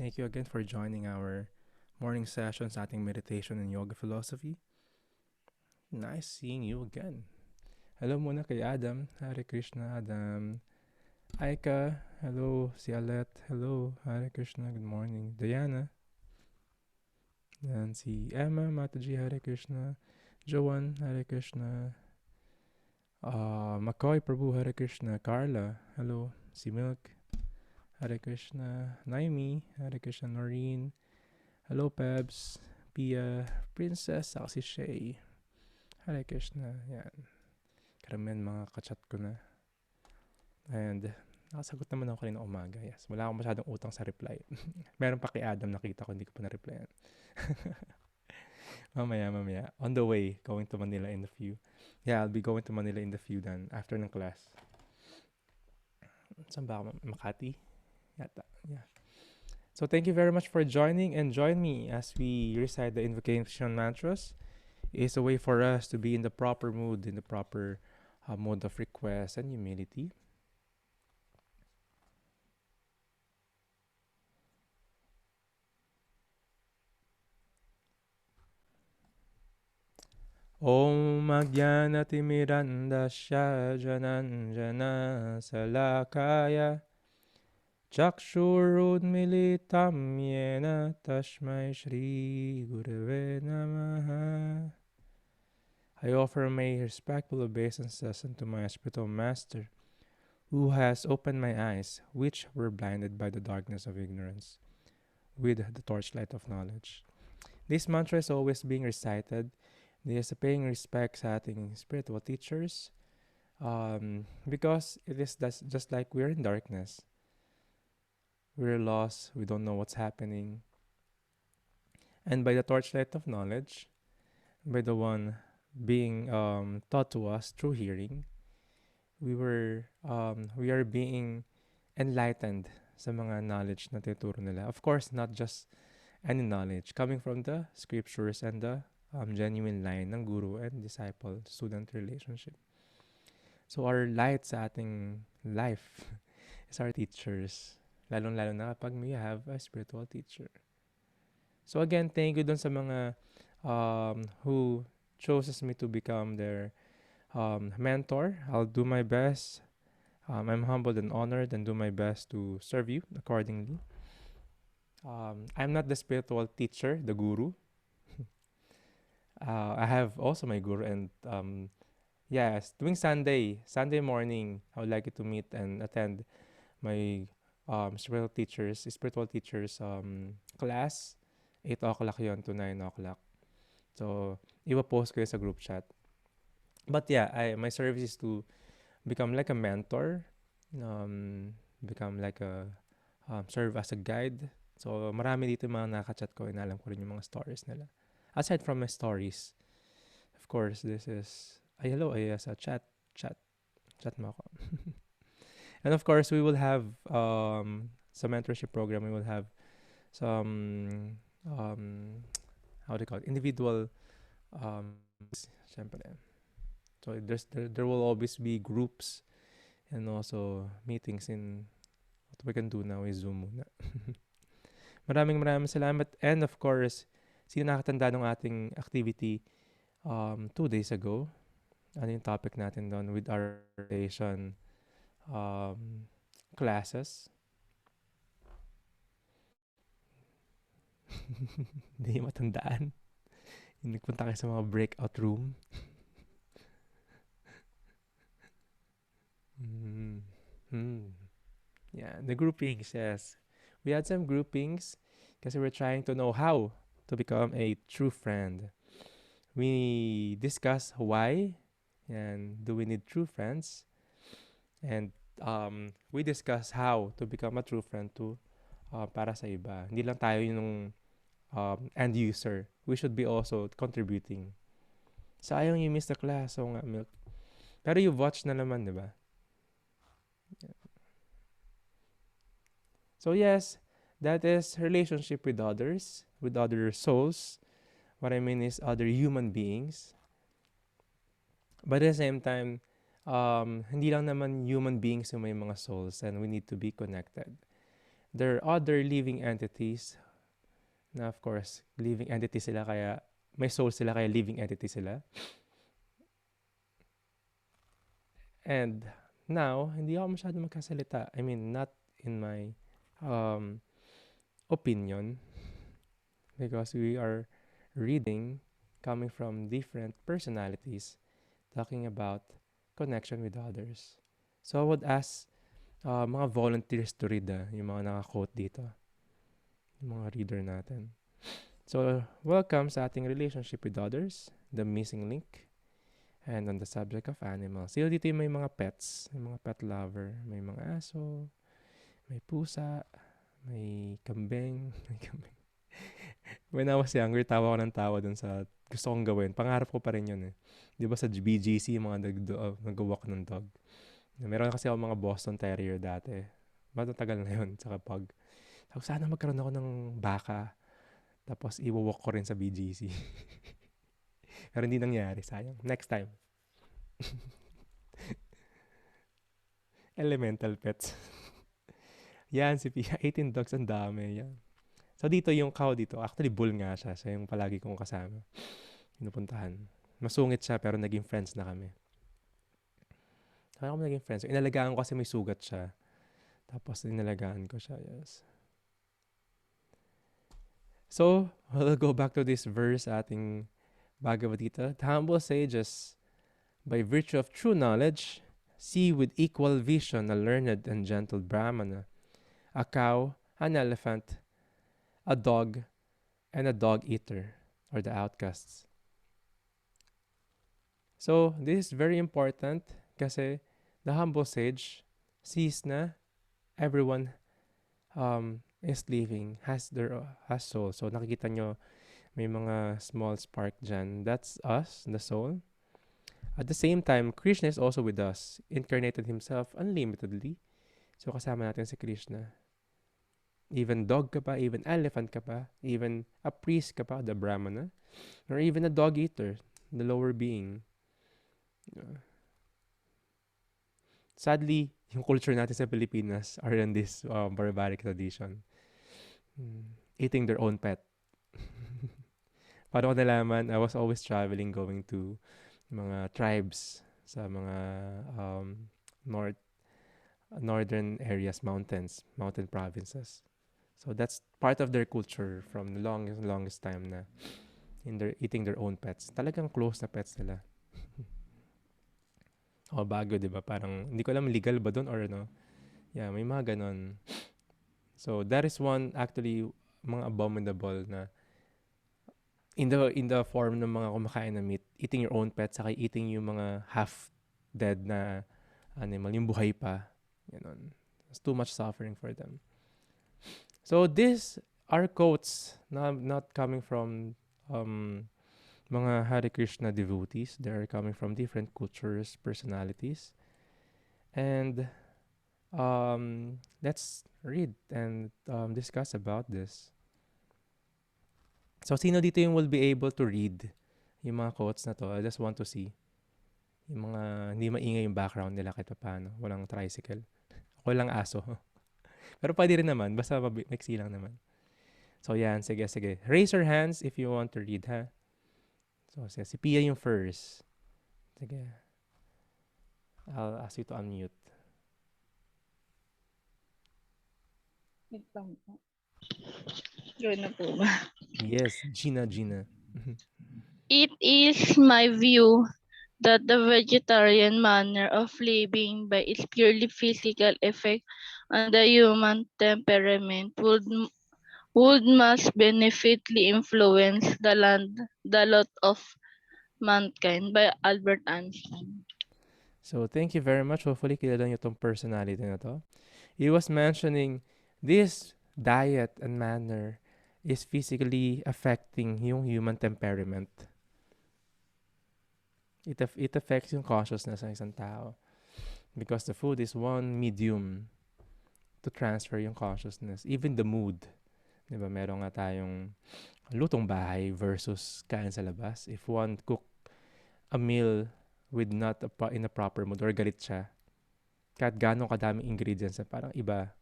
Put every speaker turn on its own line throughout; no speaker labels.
Thank you again for joining our morning session sa ating meditation and yoga philosophy. Nice seeing you again. Hello muna kay Adam. Hare Krishna, Adam. Aika. Hello. Si Alet. Hello. Hare Krishna. Good morning. Diana. And si Emma Mataji. Hare Krishna. Joan. Hare Krishna. McCoy Prabhu. Hare Krishna. Carla. Hello. Si Milk. Hare Krishna. Naomi. Hare Krishna. Noreen. Hello, Pebs. Pia. Princess. Saka si Shay. Hare Krishna. Yan. Karamihan mga kachat ko na. And nakasagot naman ako kanina umaga. Yes. Wala akong masyadong utang sa reply. Meron pa kay Adam, nakita ko, hindi ko pa na-replyan. mamaya. On the way, going to Manila in the few. Yeah, I'll be going to Manila in the few then, after ng class. Saan ba ako? Makati? Yata. Yeah. So thank you very much for joining, and join me as we recite the invocation mantras. It's a way for us to be in the proper mood, in the proper mode of request and humility. Om Ajnanatimirandasya Jananjana Salakaya Chakshurudmilitam Yena Tashmai Shri Gurave Namaha. I offer my respectful obeisances unto my spiritual master, who has opened my eyes, which were blinded by the darkness of ignorance, with the torchlight of knowledge. This mantra is always being recited. This is paying respect sa ating spiritual teachers, because it is just like we're in darkness. We're lost. We don't know what's happening. And by the torchlight of knowledge, by the one being taught to us through hearing, we are being enlightened sa mga knowledge na tinuturo nila. Of course, not just any knowledge coming from the scriptures and the genuine line ng guru and disciple-student relationship. So our light sa ating life is our teachers. Lalong-lalo na kapag we have a spiritual teacher. So again, thank you dun sa mga who chooses me to become their mentor. I'll do my best. I'm humbled and honored and do my best to serve you accordingly. I'm not the spiritual teacher, the guru. I have also my guru, and yes, tuwing Sunday morning, I would like you to meet and attend my spiritual teachers class. 8 o'clock yon to 9 o'clock. So, iwa-post ko yun sa group chat. But yeah, my service is to become like a mentor, become like serve as a guide. So, marami dito yung mga nakachat ko, inalam ko rin yung mga stories nila. Aside from my stories, of course, this is, hello, sa chat mo ako. And of course, we will have, sa mentorship program, we will have some, how do you call it, individual, syempre. So there will always be groups and also meetings in what we can do now is Zoom muna. maraming salamat. And of course, sino nakatanda ng ating activity 2 days ago? Ano yung topic natin doon with our relation classes? Hindi matandaan. Nagpunta kayo sa mga breakout room. Yeah, the groupings, yes. We had some groupings because we're trying to know how to become a true friend. We discuss why and do we need true friends, and we discuss how to become a true friend to para sa iba. Hindi lang tayo yung end user. We should be also contributing. Sayang you miss the class. So nga, Milk. Pero you watch na naman, di ba? Yeah. So yes, that is relationship with others, with other souls. What I mean is other human beings. But at the same time, hindi lang naman human beings yung may mga souls, and we need to be connected. there are other living entities na of course, living entity sila kaya may soul sila kaya living entity sila. And now, hindi ako masyado magkasalita. I mean, not in my opinion because we are reading coming from different personalities talking about connection with others. So I would ask mga volunteers to read yung mga naka-quote dito. Yung mga reader natin. So, welcome sa ating relationship with others, the missing link, and on the subject of animals. Sino dito yung may mga pets, may mga pet lover, may mga aso, may pusa, may kambing, may kambing. When I was younger, tawa ko ng tawa dun sa gusto kong gawin. Pangarap ko pa rin yun eh. Di ba sa BGC, yung mga nag-walk ng dog. Meron kasi ako mga Boston Terrier dati. Matagal na yun sa kapag. Tapos sana magkaroon ako ng baka. Tapos iwawalk ko rin sa BGC. Pero hindi nangyari, sayang. Next time. Elemental pets. Yan, si Pia. 18 dogs, ang dami. Yan. So dito yung cow dito. Actually, bull nga siya. Siya yung palagi kong kasama. Pinupuntahan. Masungit siya pero naging friends na kami. Kaya kami naging friends. Inalagaan ko kasi may sugat siya. Tapos inalagaan ko siya. Yes. So, we'll go back to this verse ating Bhagavad Gita. The humble sages, by virtue of true knowledge, see with equal vision a learned and gentle Brahmana, a cow, an elephant, a dog, and a dog eater, or the outcasts. So, this is very important kasi the humble sage sees na everyone is living, has soul. So, nakikita nyo, may mga small spark dyan. That's us, the soul. At the same time, Krishna is also with us, incarnated himself unlimitedly. So, kasama natin si Krishna. Even dog ka pa, even elephant ka pa, even a priest ka pa, the Brahmana, or even a dog eater, the lower being. Sadly, yung culture natin sa Pilipinas are in this barbaric tradition. Eating their own pet. Paano ko nalaman, I was always traveling, going to mga tribes sa mga northern areas, mountain provinces. So that's part of their culture from the longest time na eating their own pets. Talagang close na pets nila. Bago, di ba? Parang, hindi ko alam legal ba doon or ano. Yeah, may mga ganon. So that is one actually mga abominable na in the form ng mga kumakain na meat, eating your own pet, saka eating yung mga half dead na animal, yung buhay pa. Ganon. It's too much suffering for them. So these are quotes not coming from mga Hare Krishna devotees. They are coming from different cultures, personalities. And let's read and discuss about this. So sino dito yung will be able to read yung mga quotes na to? I just want to see. Yung mga hindi maingay yung background nila kahit paano. Walang tricycle. Ako lang aso. Pero pwede rin naman. Basta maiksi lang naman. So yan, sige. Raise your hands if you want to read, ha? So si Pia yung first. Sige. I'll ask you to unmute.
Wait lang po. Gawin na po ba?
Yes, Gina.
It is my view that the vegetarian manner of living by its purely physical effect on the human temperament would most beneficially influence the lot of mankind by Albert Einstein.
So thank you very much. Hopefully kilala niyo tong personality na to. He was mentioning this diet and manner is physically affecting yung human temperament. It affects yung consciousness ng isang tao. Because the food is one medium to transfer yung consciousness. Even the mood. Diba? Meron nga tayong lutong bahay versus kain sa labas. If one cook a meal with not in a proper mood or galit siya, kahit gano'ng kadaming ingredients na parang iba.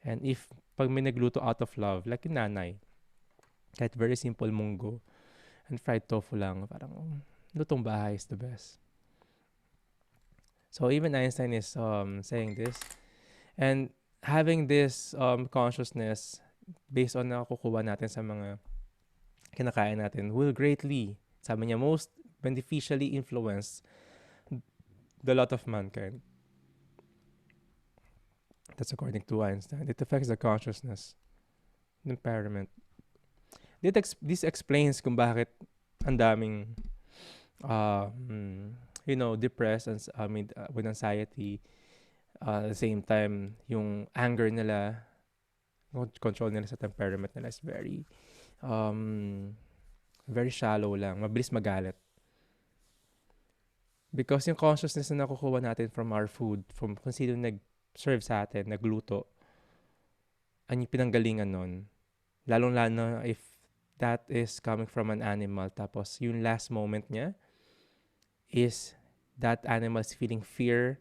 And if pag may nagluto out of love, like yung nanay, kahit very simple munggo and fried tofu lang, parang lutong bahay is the best. So even Einstein is saying this. And having this consciousness based on nakukuha natin sa mga kinakain natin will greatly, sabi niya, most beneficially influence the lot of mankind. That's according to Einstein. It affects the consciousness, the temperament. This explains kung bakit ang daming depressed and with anxiety. At the same time, yung anger nila, control nila sa temperament nila is very shallow lang. Mabilis magalit. Because yung consciousness na nakukuha natin from our food, from kung sino nag-serve sa atin, nagluto, ang pinanggalingan nun, lalong-lalo if that is coming from an animal, tapos yung last moment niya is that animal is feeling fear,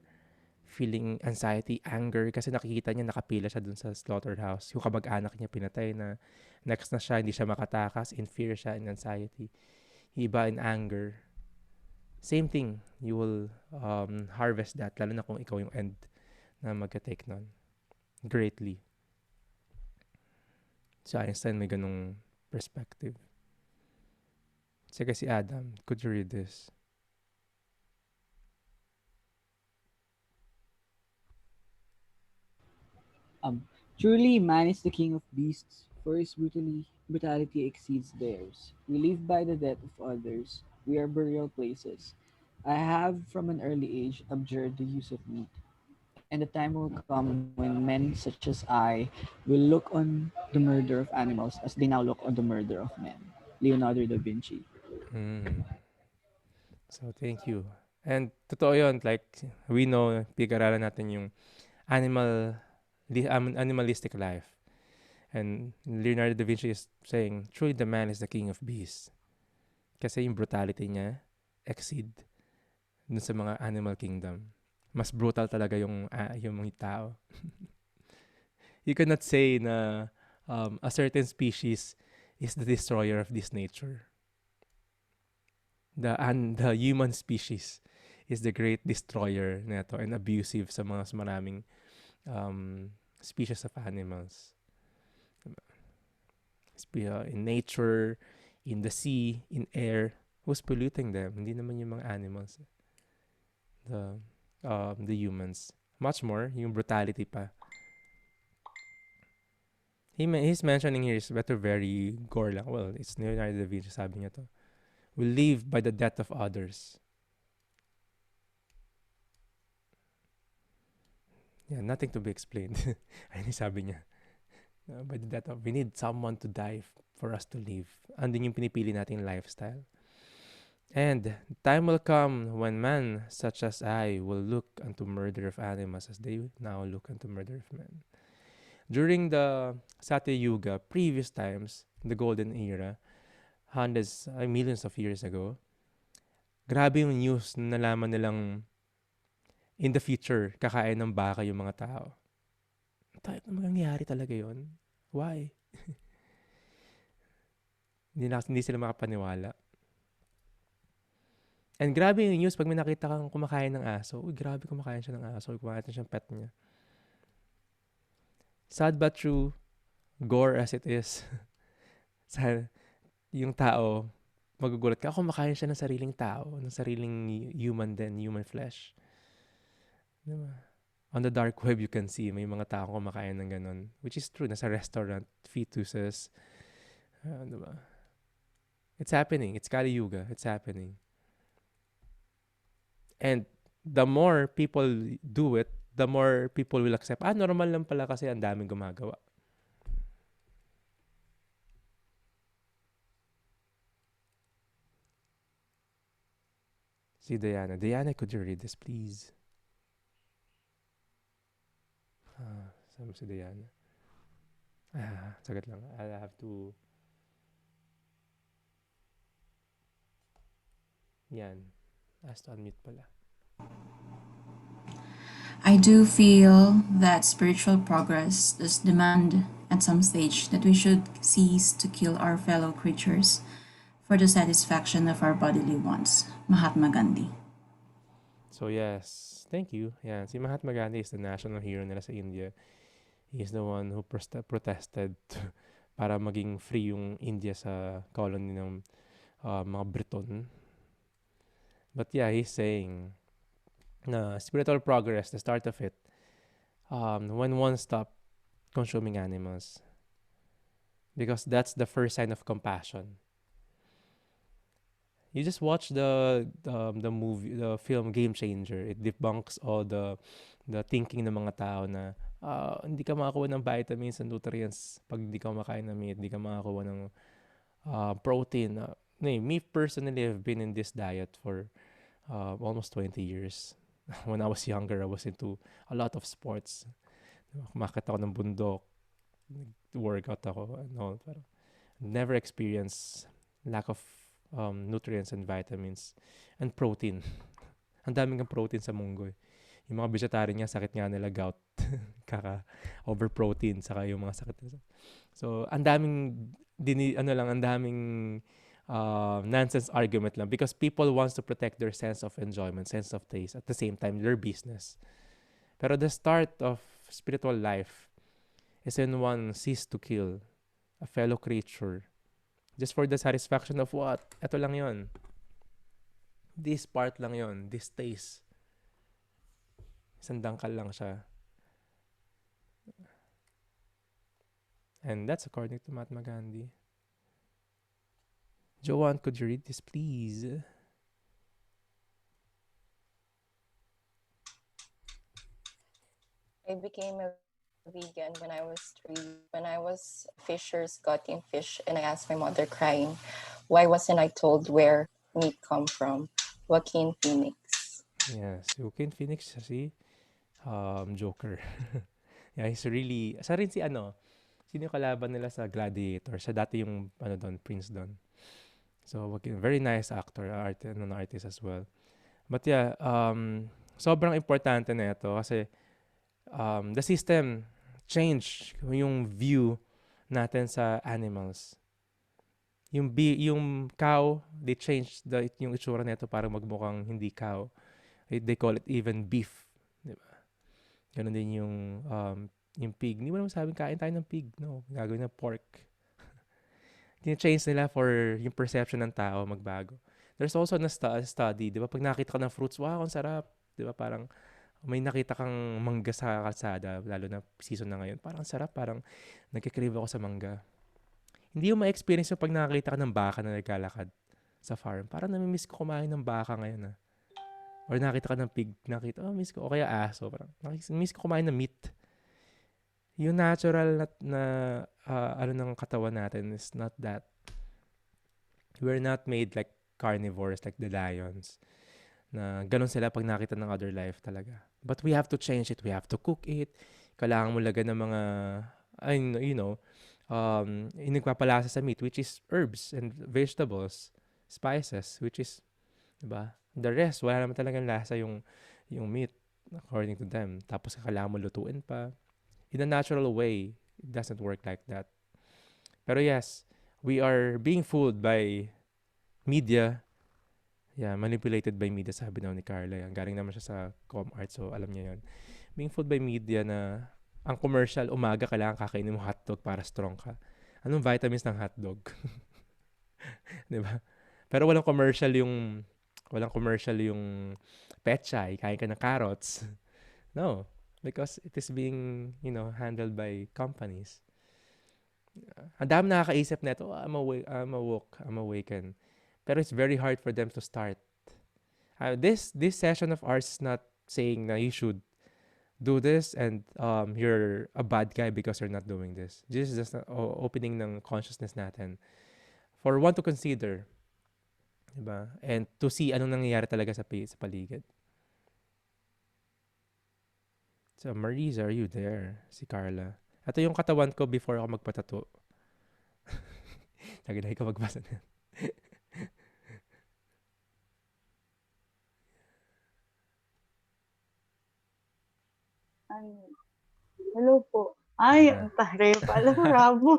feeling anxiety, anger, kasi nakikita niya nakapila siya dun sa slaughterhouse. Yung kamag-anak niya pinatay na, next na siya, hindi siya makatakas, in fear siya, in anxiety. Iba in anger. Same thing, you will harvest that, lalo na kung ikaw yung end na magka-take nun. Greatly. So Einstein may ganung perspective. Sige si Adam, could you read this?
Truly, man is the king of beasts, for his brutality exceeds theirs. We live by the death of others. We are burial places. I have from an early age observed the use of meat, and the time will come when men such as I will look on the murder of animals as they now look on the murder of men. Leonardo da Vinci.
So, thank you. And totoo yun, like, we know, pag-aralan natin yung animalistic life. And Leonardo da Vinci is saying, truly the man is the king of beasts. Kasi yung brutality niya exceed dun sa mga animal kingdom. Mas brutal talaga yung mga tao. You cannot say na a certain species is the destroyer of this nature. The human species is the great destroyer neto and abusive sa maraming species of animals. In nature, in the sea, in air, who's polluting them? Hindi naman yung mga animals. The humans. Much more, yung brutality pa. He's mentioning here is better very gore lang. Well, it's Leonardo da Vinci, sabi niya to. We live by the death of others. Yeah, nothing to be explained. Ayun sabi niya. By the death of, we need someone to die for us to live. Andun yung pinipili nating lifestyle. And time will come when men such as I will look unto murder of animals as they now look unto murder of men. During the Satya Yuga, previous times, the golden era, millions of years ago, grabe yung news na nalaman nilang in the future, kakain ng baka yung mga tao. Mangyayari talaga yun? Why? Hindi sila makapaniwala. And grabe yung news pag may nakita kang kumakain ng aso. Uy, grabe kumakain siya ng aso. Kumakain siya ng pet niya. Sad but true, gore as it is. Yung tao, magugulat ka, kumakain siya ng sariling tao, ng sariling human flesh. Diba? On the dark web, you can see, may mga tao kumakain ng ganun. Which is true, nasa restaurant, fetuses. Diba? It's happening. It's Kali Yuga. It's happening. And the more people do it, the more people will accept, normal lang pala kasi ang daming gumagawa. Si Diana. Diana, could you read this, please? Saan si Diana? Sagat lang. I'll have to... Yan. Has to unmute pala.
I do feel that spiritual progress does demand at some stage that we should cease to kill our fellow creatures for the satisfaction of our bodily wants. Mahatma Gandhi.
So yes, thank you. Yeah, si Mahatma Gandhi is the national hero nila sa India. He is the one who protested para maging free yung India sa colony ng mga Briton. But yeah, he's saying na spiritual progress, the start of it, when one stop consuming animals. Because that's the first sign of compassion. You just watch the movie, the film Game Changer. It debunks all the thinking ng mga tao na hindi ka makakuha ng vitamins and nutrients pag hindi ka kumakain ng meat, hindi ka makakuha ng protein. Me personally, I've been in this diet for almost 20 years. When I was younger, I was into a lot of sports. Kumakit ako ng bundok, workout ako, and all. Pero never experienced lack of nutrients and vitamins and protein. Ang daming ng protein sa munggo. Yung mga vegetarian nga, sakit nga nila gout. Kaka overprotein, saka yung mga sakit nila. So, ang daming ang daming nonsense argument lang because people wants to protect their sense of enjoyment, sense of taste, at the same time their business. Pero the start of spiritual life is when one cease to kill a fellow creature just for the satisfaction of what? Ito lang yon. This part lang yon. This taste. Isang dangkal lang siya. And that's according to Mahatma Gandhi. Joanne, could you read this, please?
I became a vegan when I was 3. When I was fishers cutting fish, and I asked my mother, crying, why wasn't I told where meat come from? Joaquin Phoenix.
Yes, Joaquin Phoenix si Joker. Yeah, he's really... Sa rin si sino yung kalaban nila sa Gladiator? Siya dati yung Prince doon. So, very nice actor, artist as well. But yeah, sobrang importante na ito kasi the system change yung view natin sa animals. Yung cow, they changed yung itsura nito para magmukhang hindi cow. They call it even beef. Diba? Ganun din yung pig. Hindi mo naman sabing kain tayo ng pig. No, gagawin na pork. Change nila for yung perception ng tao magbago. There's also a study, di ba? Pag nakita ka ng fruits, wow, ang sarap. Di ba? Parang may nakita kang mangga sa kalsada, lalo na season na ngayon. Parang sarap, parang nagkikrave ako sa mangga. Hindi yung ma-experience yung pag nakakita ka ng baka na naglalakad sa farm. Parang namimiss ko kumain ng baka ngayon. Or nakita ka ng pig, miss ko. O kaya aso. Parang miss ko kumain ng meat. Yung natural na ng katawan natin is not that. We're not made like carnivores, like the lions. Na ganun sila pag nakita ng other life talaga. But we have to change it. We have to cook it. Kailangan mo lagyan ng mga, yung nagpapalasa sa meat, which is herbs and vegetables, spices, which is, diba? The rest, wala naman talagang lasa yung meat, according to them. Tapos kailangan mo lutuin pa. In a natural way, it doesn't work like that. Pero yes, we are being fooled by media. Yeah, manipulated by media, sabi daw ni Carla. Yan. Galing naman siya sa ComArt, so alam niya yon. Being fooled by media na ang commercial, umaga kailangan kakainin mo hotdog para strong ka. Anong vitamins ng hotdog? Diba? Pero walang commercial yung pechay, kain ka ng carrots. No. Because it is being, handled by companies. Ang dami nakakaisip na ito, I'm awaken. Pero it's very hard for them to start. This session of ours is not saying na you should do this and you're a bad guy because you're not doing this. This is just opening ng consciousness natin for one to consider. Diba? And to see anong nangyayari talaga sa paligid. So, Marisa, are you there? Si Carla. Ito yung katawan ko before ako magpatato. Naginay ko magbasa na.
Hello po. Ay,
Yeah.
ang taray pala. Bravo.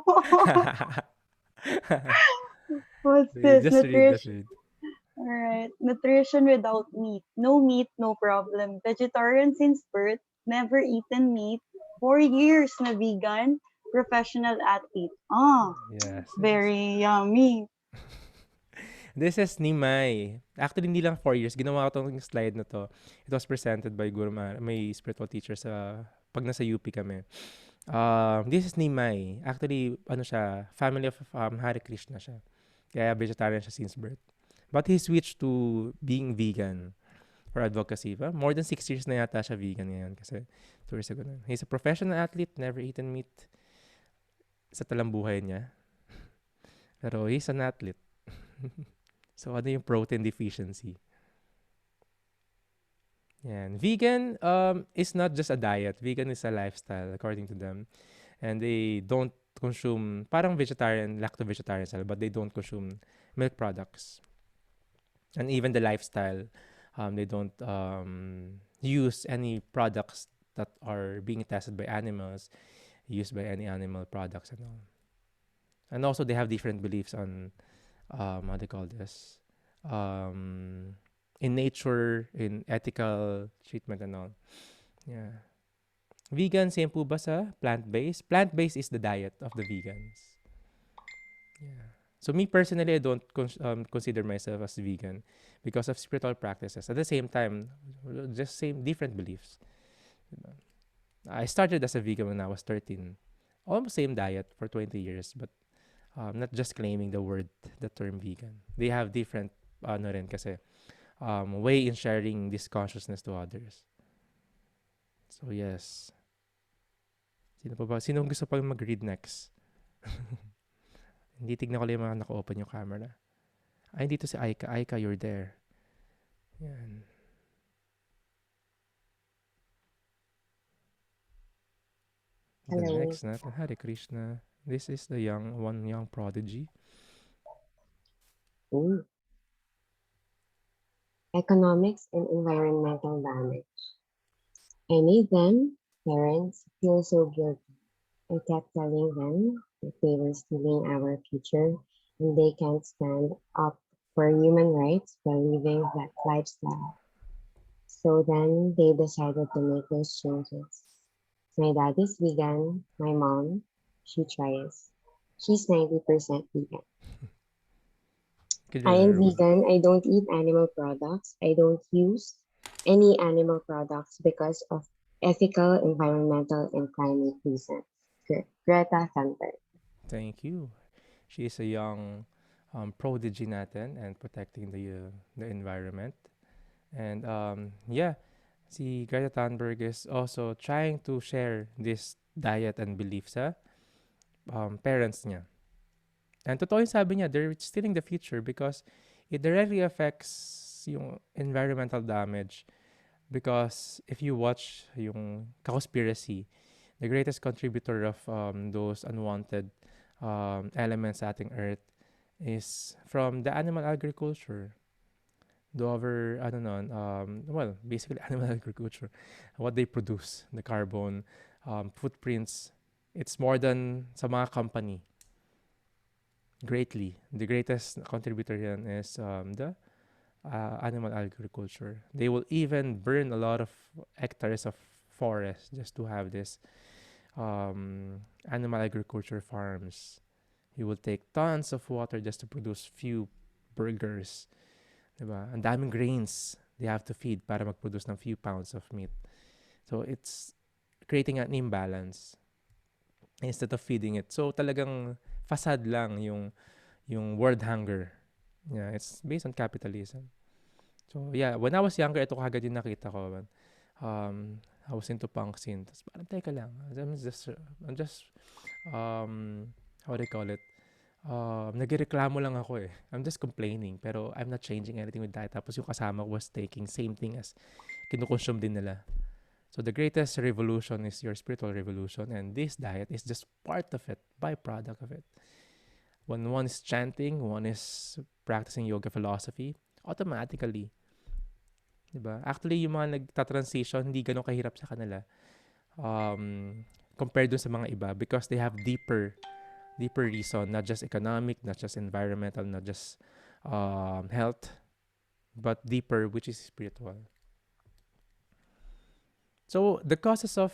What's
Read,
this?
just read, just read.
Alright. Nutrition without meat. No meat, no problem. Vegetarian since birth. Never eaten meat. 4 years na vegan. Professional athlete.
Yes, yes.
Very yummy.
This is Nimay. Actually, hindi lang 4 years. Ginawa ko tong slide na to. It was presented by Guru may spiritual teacher sa pag nasa UP kami. This is Nimay. Actually, ano siya, family of Hare Krishna siya. Kaya vegetarian siya since birth. But he switched to being vegan for advocacy. More than 6 years na yata siya vegan ngayon kasi 2 years ago na. He's a professional athlete, never eaten meat sa talambuhay niya. Pero he's an athlete. So, ano yung protein deficiency? Yan. Vegan is not just a diet. Vegan is a lifestyle, according to them. And they don't consume, parang vegetarian, lacto-vegetarian style, but they don't consume milk products. And even the lifestyle, they don't use any products that are being tested by animals, used by any animal products and all. And also, they have different beliefs on how they call this, in nature, in ethical treatment and all. Yeah. Vegan, same po ba sa plant-based? Plant-based is the diet of the vegans. Yeah. So me personally, I don't consider myself as vegan because of spiritual practices. At the same time, just same different beliefs. Diba? I started as a vegan when I was 13. Almost same diet for 20 years, but not just claiming the term vegan. They have different rin kasi way in sharing this consciousness to others. So yes. Sino pa ba? Sino gusto pang mag-read next? Hindi, tignan ko lang yung mga naka-open yung camera. Ay, dito si Aika. Aika, you're there. Yan. The
Hello.
next natin, Hare Krishna. This is the young prodigy.
Ooh. Economics and environmental damage. I made them, parents, feel so guilty. I kept telling them that they were stealing our future and they can't stand up for human rights while living that lifestyle. So then they decided to make those changes. My dad is vegan. My mom, she tries. She's 90% vegan. I am vegan. I don't eat animal products. I don't use any animal products because of ethical, environmental, and climate reasons. Greta Thunberg.
Thank you. She is a young prodigy natin and protecting the environment. And yeah, si Greta Thunberg is also trying to share this diet and beliefs sa parents niya. And totoo yung sabi niya, they're stealing the future because it directly affects yung environmental damage. Because if you watch yung Cowspiracy, the greatest contributor of those unwanted elements sa ating earth is from the animal agriculture. Over, well, basically animal agriculture. What they produce, the carbon footprints, it's more than sa mga company. Greatly. The greatest contributor yan is the animal agriculture. They will even burn a lot of hectares of forest just to have this animal agriculture farms. You will take tons of water just to produce few burgers. Diba? Ang daming grains they have to feed para mag-produce ng few pounds of meat. So it's creating an imbalance instead of feeding it. So talagang facade lang yung world hunger. Yeah, it's based on capitalism. So yeah, when I was younger, ito kagad yung nakita ko. I was into punk scene. Tapos parang teka lang. I'm just how do you call it? Nagreklamo lang ako eh. I'm just complaining. Pero I'm not changing anything with diet. Tapos yung kasama ko was taking same thing as kinukonsume din nila. So the greatest revolution is your spiritual revolution. And this diet is just part of it, byproduct of it. When one is chanting, one is practicing yoga philosophy, automatically, diba? Actually, yung mga nagta-transition, hindi ganun kahirap sa kanila. compared dun sa mga iba because they have deeper reason, not just economic, not just environmental, not just health, but deeper, which is spiritual. So the causes of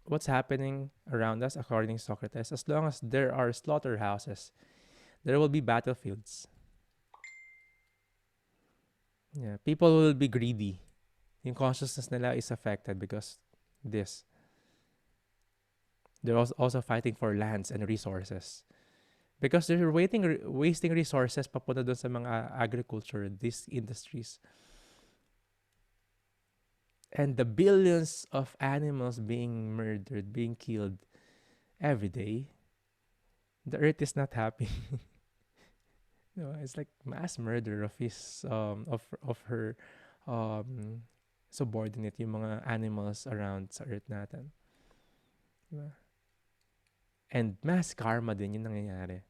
what's happening around us, according to Socrates, as long as there are slaughterhouses, there will be battlefields. Yeah, people will be greedy. Yung consciousness nila is affected because this. They're also fighting for lands and resources. Because they're wasting resources papunta doon sa mga agriculture, these industries. And the billions of animals being murdered, being killed every day, the earth is not happy. It's like mass murder of his of her subordinate, yung mga animals around sa earth natin. Diba? And mass karma din yung nangyayari.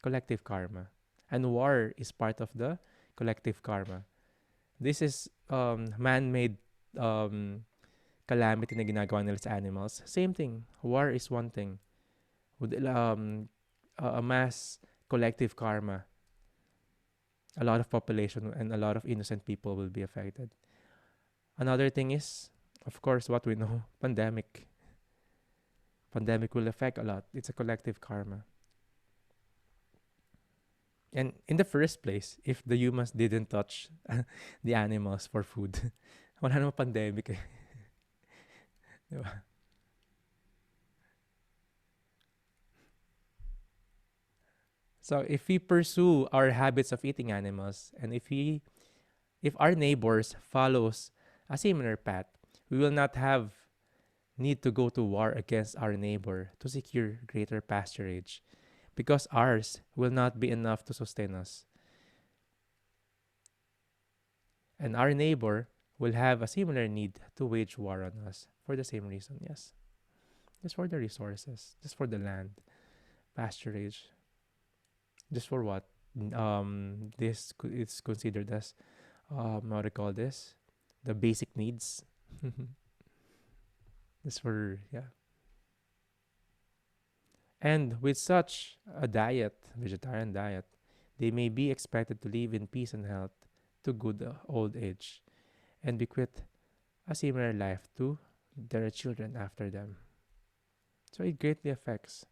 Collective karma. And war is part of the collective karma. This is man-made calamity na ginagawa nila sa animals. Same thing. War is one thing. With a mass collective karma, a lot of population and a lot of innocent people will be affected. Another thing is, of course, what we know, pandemic. Pandemic will affect a lot. It's a collective karma. And in the first place, if the humans didn't touch the animals for food, wala namang pandemic eh. Diba? So if we pursue our habits of eating animals, and if our neighbors follows a similar path, we will not have need to go to war against our neighbor to secure greater pasturage, because ours will not be enough to sustain us. And our neighbor will have a similar need to wage war on us for the same reason, yes. Just for the resources, just for the land, pasturage. Just for what? This is considered as, what do you call this? The basic needs. Just for, yeah. And with such a diet, vegetarian diet, they may be expected to live in peace and health to good old age and bequeath a similar life to their children after them. So it greatly affects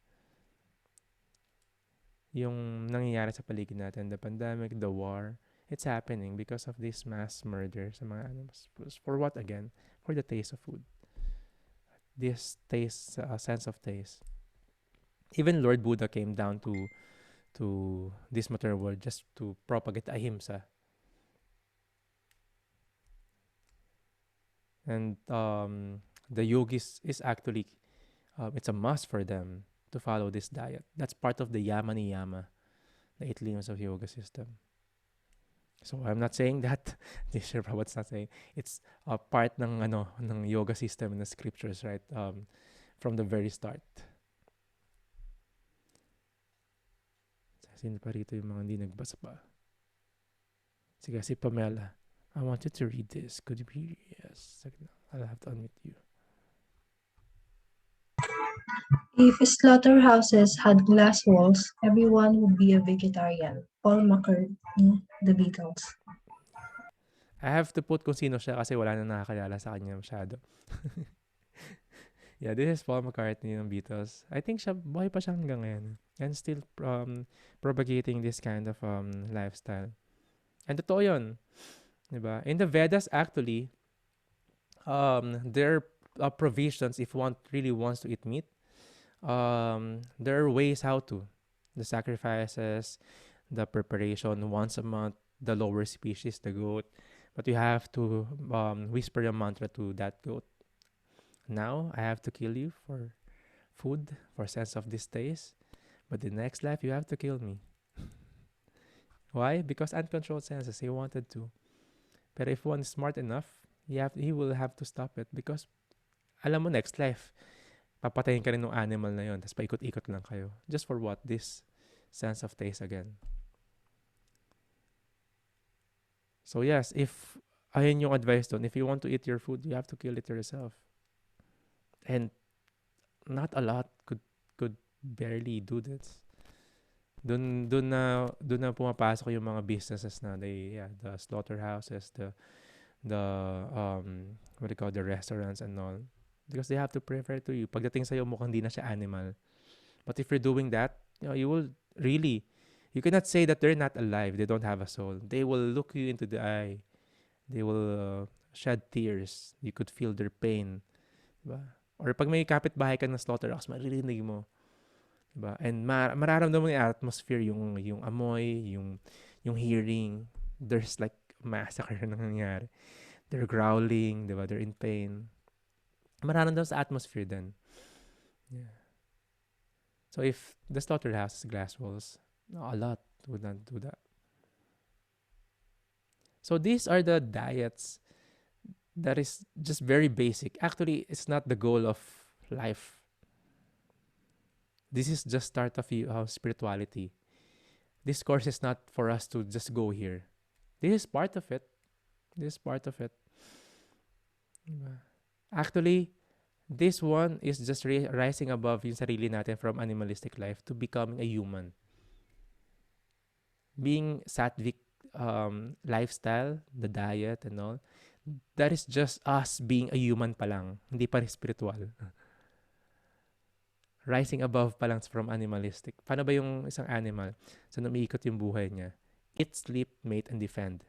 yung nangyayari sa paligid natin, the pandemic, the war. It's happening because of this mass murder sa mga animals. For what again? For the taste of food. This taste, sense of taste. Even Lord Buddha came down to this material world just to propagate ahimsa. And the yogis is actually, it's a must for them to follow this diet. That's part of the yama niyama, the 8 limbs of yoga system. So I'm not saying that. Sri Prabhupada's not saying. It's a part ng yoga system in the scriptures, right? From the very start. Sino pa rito yung mga hindi nagbasa pa? Sige, si Pamela. I wanted to read this. Could you be? Yes. I'll have to unmute you.
If slaughterhouses had glass walls, everyone would be a vegetarian. Paul McCartney, The Beatles.
I have to put kung sino siya kasi wala na nakakilala sa kanya masyado. Yeah, this is Paul McCartney ng Beatles. I think buhay pa siya hanggang ngayon. And still propagating this kind of lifestyle. And totoo yun. Diba? In the Vedas, actually, there are provisions if one really wants to eat meat. There are ways how to. The sacrifices, the preparation once a month, the lower species, the goat. But you have to whisper a mantra to that goat. Now, I have to kill you for food, for sense of this taste. But the next life, you have to kill me. Why? Because uncontrolled senses, he wanted to. But if one is smart enough, he will have to stop it. Because, alam mo, next life, papatayin ka rin ng animal na yun. Tapos paikot-ikot lang kayo. Just for what? This sense of taste again. So yes, if ayun yung advice doon, if you want to eat your food, you have to kill it yourself. And not a lot could barely do this. Doon na pumapasok yung mga businesses na the slaughterhouses, the what do you call, the restaurants and all, because they have to prefer to you. Pagdating sa'yo, mukhang di na siya animal. But if you're doing that, you will really, you cannot say that they're not alive, they don't have a soul. They will look you into the eye, they will shed tears, you could feel their pain, diba? Or pag may kapitbahay ka ng slaughterhouse, maririnig mo, diba? And mararamdaman mo yung atmosphere, yung amoy, yung hearing. There's like massacre na nangyayari. They're growling, diba? They're in pain. Mararamdaman sa atmosphere then. Yeah. So if the slaughterhouse is glass walls, a lot would not do that. So these are the diets that is just very basic. Actually, it's not the goal of life. This is just start of spirituality. This course is not for us to just go here. This is part of it. This is part of it. Actually, this one is just rising above yung sarili natin from animalistic life to becoming a human. Being sattvic lifestyle, the diet and all, that is just us being a human pa lang. Hindi pa rin spiritual. Rising above pa lang from animalistic. Paano ba yung isang animal? So, umiikot yung buhay niya. Eat, sleep, mate, and defend.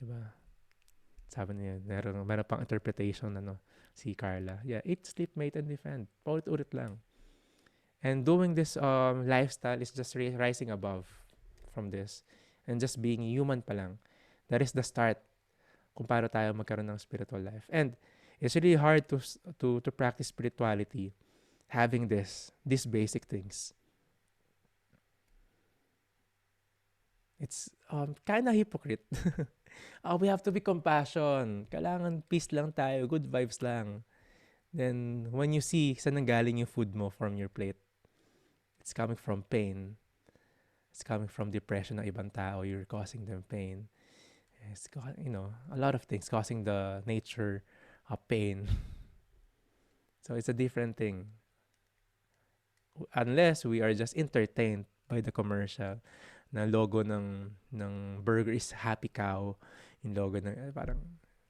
Diba? Sabi niya, meron pang interpretation si Carla. Yeah, eat, sleep, mate, and defend. Paulit-ulit lang. And doing this lifestyle is just rising above from this. And just being human pa lang. That is the start kung paano tayo magkaroon ng spiritual life. And it's really hard to practice spirituality having these basic things. It's kind of hypocrite. We have to be compassion. Kailangan peace lang tayo, good vibes lang. Then when you see saan nanggaling yung food mo from your plate, it's coming from pain. It's coming from depression ng ibang tao. You're causing them pain. It's, a lot of things causing the nature of pain. So it's a different thing. Unless we are just entertained by the commercial na logo ng burger is happy cow, yung logo ng parang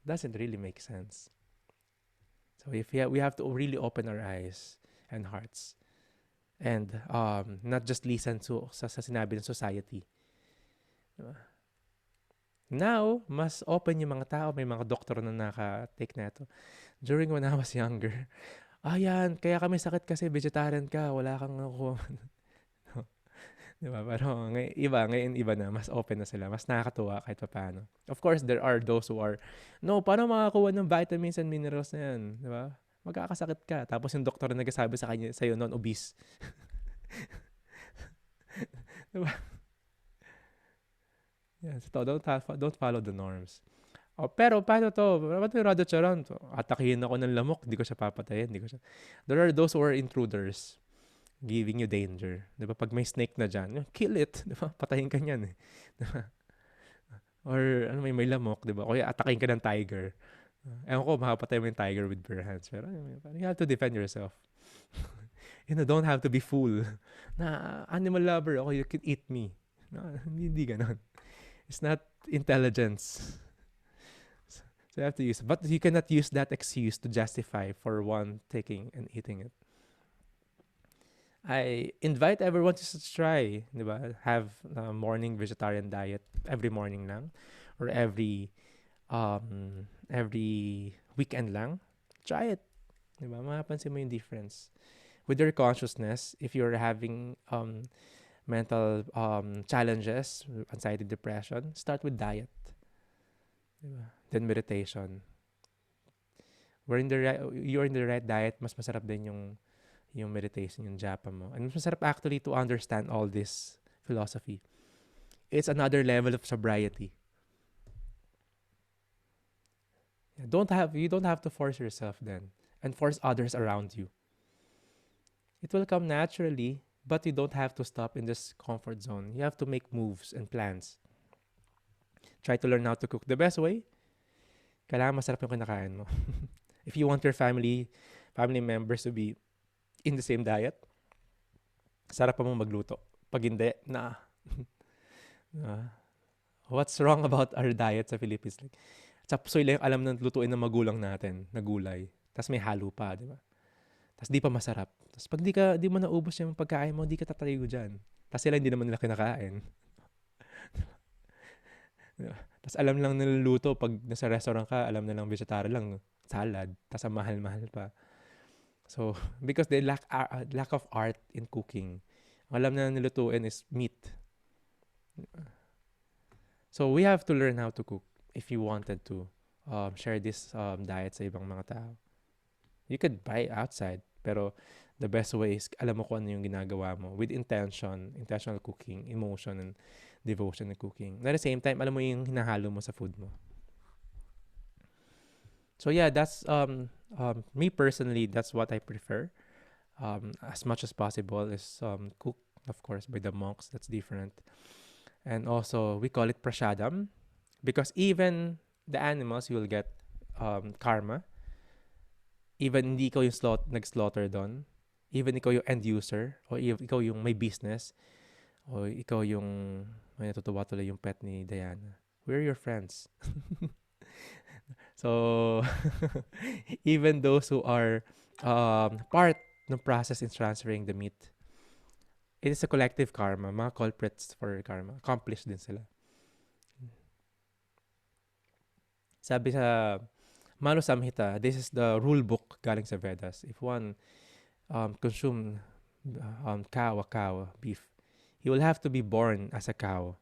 doesn't really make sense. So if we have to really open our eyes and hearts and not just listen to sa sinabi ng society. Diba? Now, mas open yung mga tao, may mga doktor na naka-take na ito. During when I was younger, yan, kaya kami sakit kasi vegetarian ka, wala kang nakuha. Diba? Pero ngayon iba na, mas open na sila, mas nakakatuwa kahit pa paano. Of course, there are those who are, no, paano makakuha ng vitamins and minerals na yan? Diba? Magkakasakit ka. Tapos yung doktor na nagsasabi sa'yo non-obese. Diba? Yeah, so don't follow the norms. Pero paano to? Ba't may Radha Charan? Atakihin ako ng lamok, di ko siya papatayin. There are those who are intruders giving you danger. Diba? Pag may snake na dyan, kill it. Diba? Patayin ka niyan. Diba? Or may lamok, diba? O atakihin ka ng tiger. Ewan ko, makapatay mo yung tiger with bare hands. Pero you have to defend yourself. Don't have to be fool. Na animal lover ako, you can eat me. No, hindi ganon. It's not intelligence. So you have to use it. But you cannot use that excuse to justify for one taking and eating it. I invite everyone to try, diba? Have a morning vegetarian diet every morning lang or every weekend lang. Try it. Diba? Mapapansin mo yung difference. With your consciousness, if you're having mental challenges, anxiety, depression, start with diet. Diba? Then meditation. You're in the right diet, mas masarap din yung meditation, yung japa mo. And mas masarap actually to understand all this philosophy. It's another level of sobriety. You don't have to force yourself then and force others around you. It will come naturally, but you don't have to stop in this comfort zone. You have to make moves and plans. Try to learn how to cook the best way. Kailangan masarap yung kinakain mo. If you want your family members to be in the same diet, sarap pa mong magluto. Pag hindi, Ah, what's wrong about our diet sa Philippines? Like, chapsoy lang yung alam ng lutuin ng magulang natin na gulay. Tapos may halo pa, di ba? Tapos di pa masarap. Tapos pag di mo naubos yung pagkain mo, di ka tatayo dyan. Tapos sila hindi naman nila kinakain. Diba? Tapos alam lang niluluto pag nasa restaurant ka, alam na lang vegetarian lang, salad. Tapos ang mahal-mahal pa. So, because they lack of art in cooking. Ang alam na nilutuin is meat. So, we have to learn how to cook if you wanted to share this diet sa ibang mga tao. You could buy outside, pero the best way is alam mo kung ano yung ginagawa mo with intentional cooking, emotion, and devotion in cooking. At the same time, alam mo yung hinahalo mo sa food mo. So yeah, that's me personally, that's what I prefer. As much as possible is cooked, of course, by the monks. That's different. And also, we call it prasadam because even the animals, you will get karma. Even hindi ikaw yung nag-slaughter doon. Even ikaw yung end user or ikaw yung may business o ikaw yung may natutuwa tuloy yung pet ni Diana. We're your friends. So, even those who are part ng process in transferring the meat, it is a collective karma. Mga culprits for karma. Accomplished din sila. Sabi sa Manu Samhita, this is the rule book galing sa Vedas. If one consume cow, beef, he will have to be born as a cow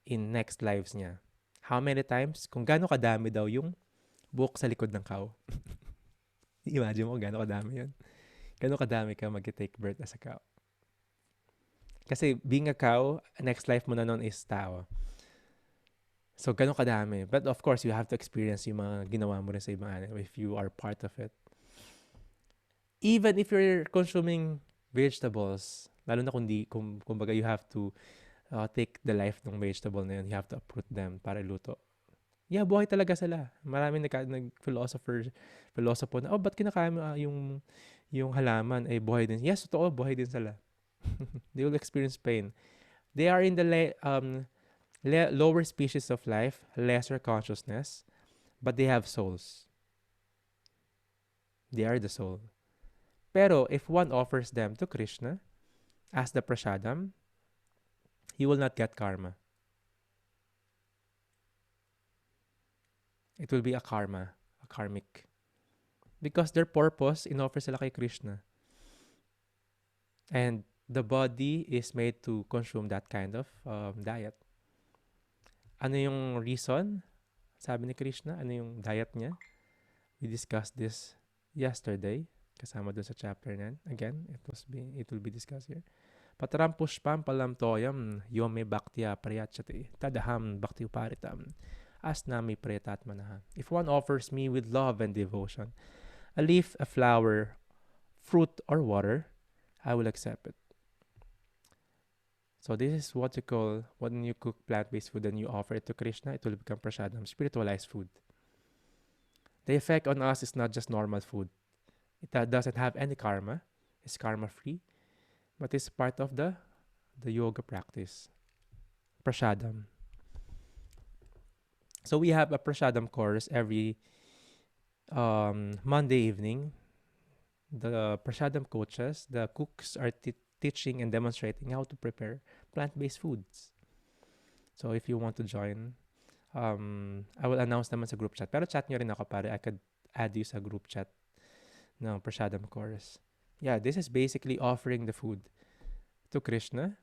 in next lives niya. How many times? Kung gaano kadami daw yung buhok sa likod ng cow. Imagine mo gaano kadami yun. Gaano kadami ka mag-take birth as a cow. Kasi being a cow, next life mo na nun is tao. So, gaano kadami. But of course, you have to experience yung mga ginawa mo rin sa ibang animal if you are part of it. Even if you're consuming vegetables, lalo na kumbaga you have to take the life ng vegetable na yun, you have to uproot them para luto. Yeah, buhay talaga sila. Maraming philosopher na, ba't kinakain mo yung halaman? Buhay din. Yes, totoo, buhay din sila. They will experience pain. They are in the lower species of life, lesser consciousness, but they have souls. They are the soul. Pero if one offers them to Krishna as the prasadam, he will not get karma. It will be a karmic. Because their purpose, in-offer sila kay Krishna. And the body is made to consume that kind of diet. Ano yung reason? Sabi ni Krishna, ano yung diet niya? We discussed this yesterday, kasama dun sa chapter 9. Again, it will be discussed here. Pataram pushpam palam toyam yome bhaktya prayachati tadaham bhakti uparitam asnami pretatmanaha. If one offers me with love and devotion a leaf, a flower, fruit, or water, I will accept it. So this is what you call, when you cook plant-based food and you offer it to Krishna, it will become prasadam, spiritualized food. The effect on us is not just normal food. It doesn't have any karma. It's karma-free. But it's part of the yoga practice. Prasadam. So we have a prasadam course every Monday evening. The prasadam coaches, the cooks are teaching and demonstrating how to prepare plant-based foods. So if you want to join, I will announce naman sa group chat. Pero chat nyo rin ako para I could add you sa group chat ng prasadam course. Yeah, this is basically offering the food to Krishna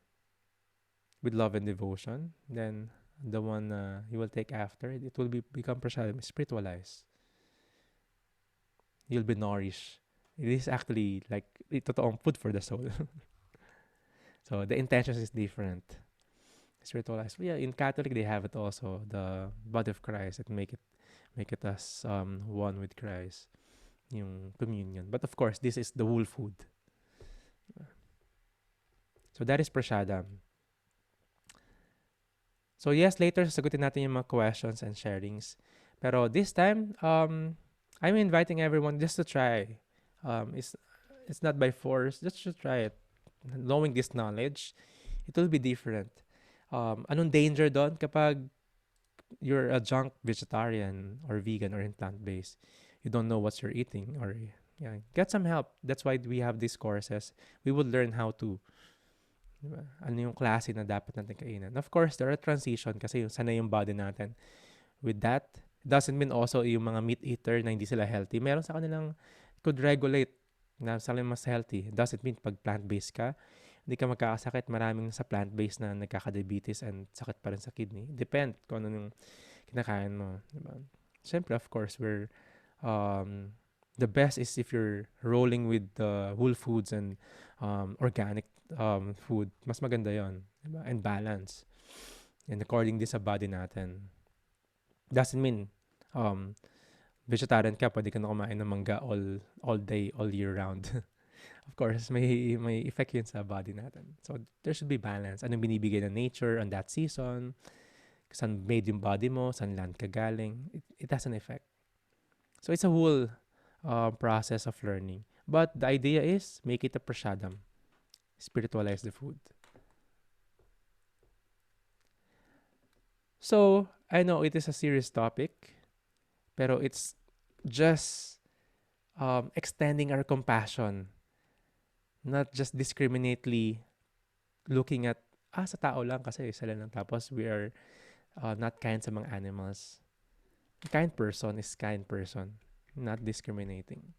with love and devotion. Then the one you will take after, it will become prasadam, spiritualized. You'll be nourished. It is actually like totoong food for the soul. So the intention is different. Spiritualized. Yeah, in Catholic they have it also, the body of Christ, that make it as one with Christ. Yung communion. But of course, this is the whole food. So that is prasadam. So yes, later sasagutin natin yung mga questions and sharings. Pero this time, I'm inviting everyone just to try. It's not by force. Just try it. Knowing this knowledge, it will be different. Anong danger doon kapag you're a junk vegetarian or vegan or in plant-based? You don't know what you're eating, or yeah, get some help. That's why we have these courses. We would learn how to, diba? Ano yung klase na dapat natin kainin. Of course, there are transition kasi yung sanay yung body natin. With that, doesn't mean also yung mga meat eater na hindi sila healthy. Meron sa kanilang could regulate na sila mas healthy. Doesn't mean pag plant-based ka, hindi ka magkakasakit. Maraming sa plant-based na nagkaka-diabetes and sakit pa rin sa kidney. Depend kung ano yung kinakain mo. Diba? Siyempre, of course, the best is if you're rolling with the whole foods and organic food. Mas maganda yon, diba? And balance. And according din sa body natin. Doesn't mean vegetarian ka, pwede ka na kumain ng mangga all day, all year round. Of course, may effect yun sa body natin. So, there should be balance. Anong binibigay ng nature on that season? Saan made yung body mo? Saan land ka galing? It has an effect. So, it's a whole process of learning. But the idea is, make it a prasadam. Spiritualize the food. So, I know it is a serious topic, pero it's just extending our compassion, not just discriminately looking at, sa tao lang kasi sila lang. Tapos we are not kind sa mga animals. A kind person is kind person, not discriminating.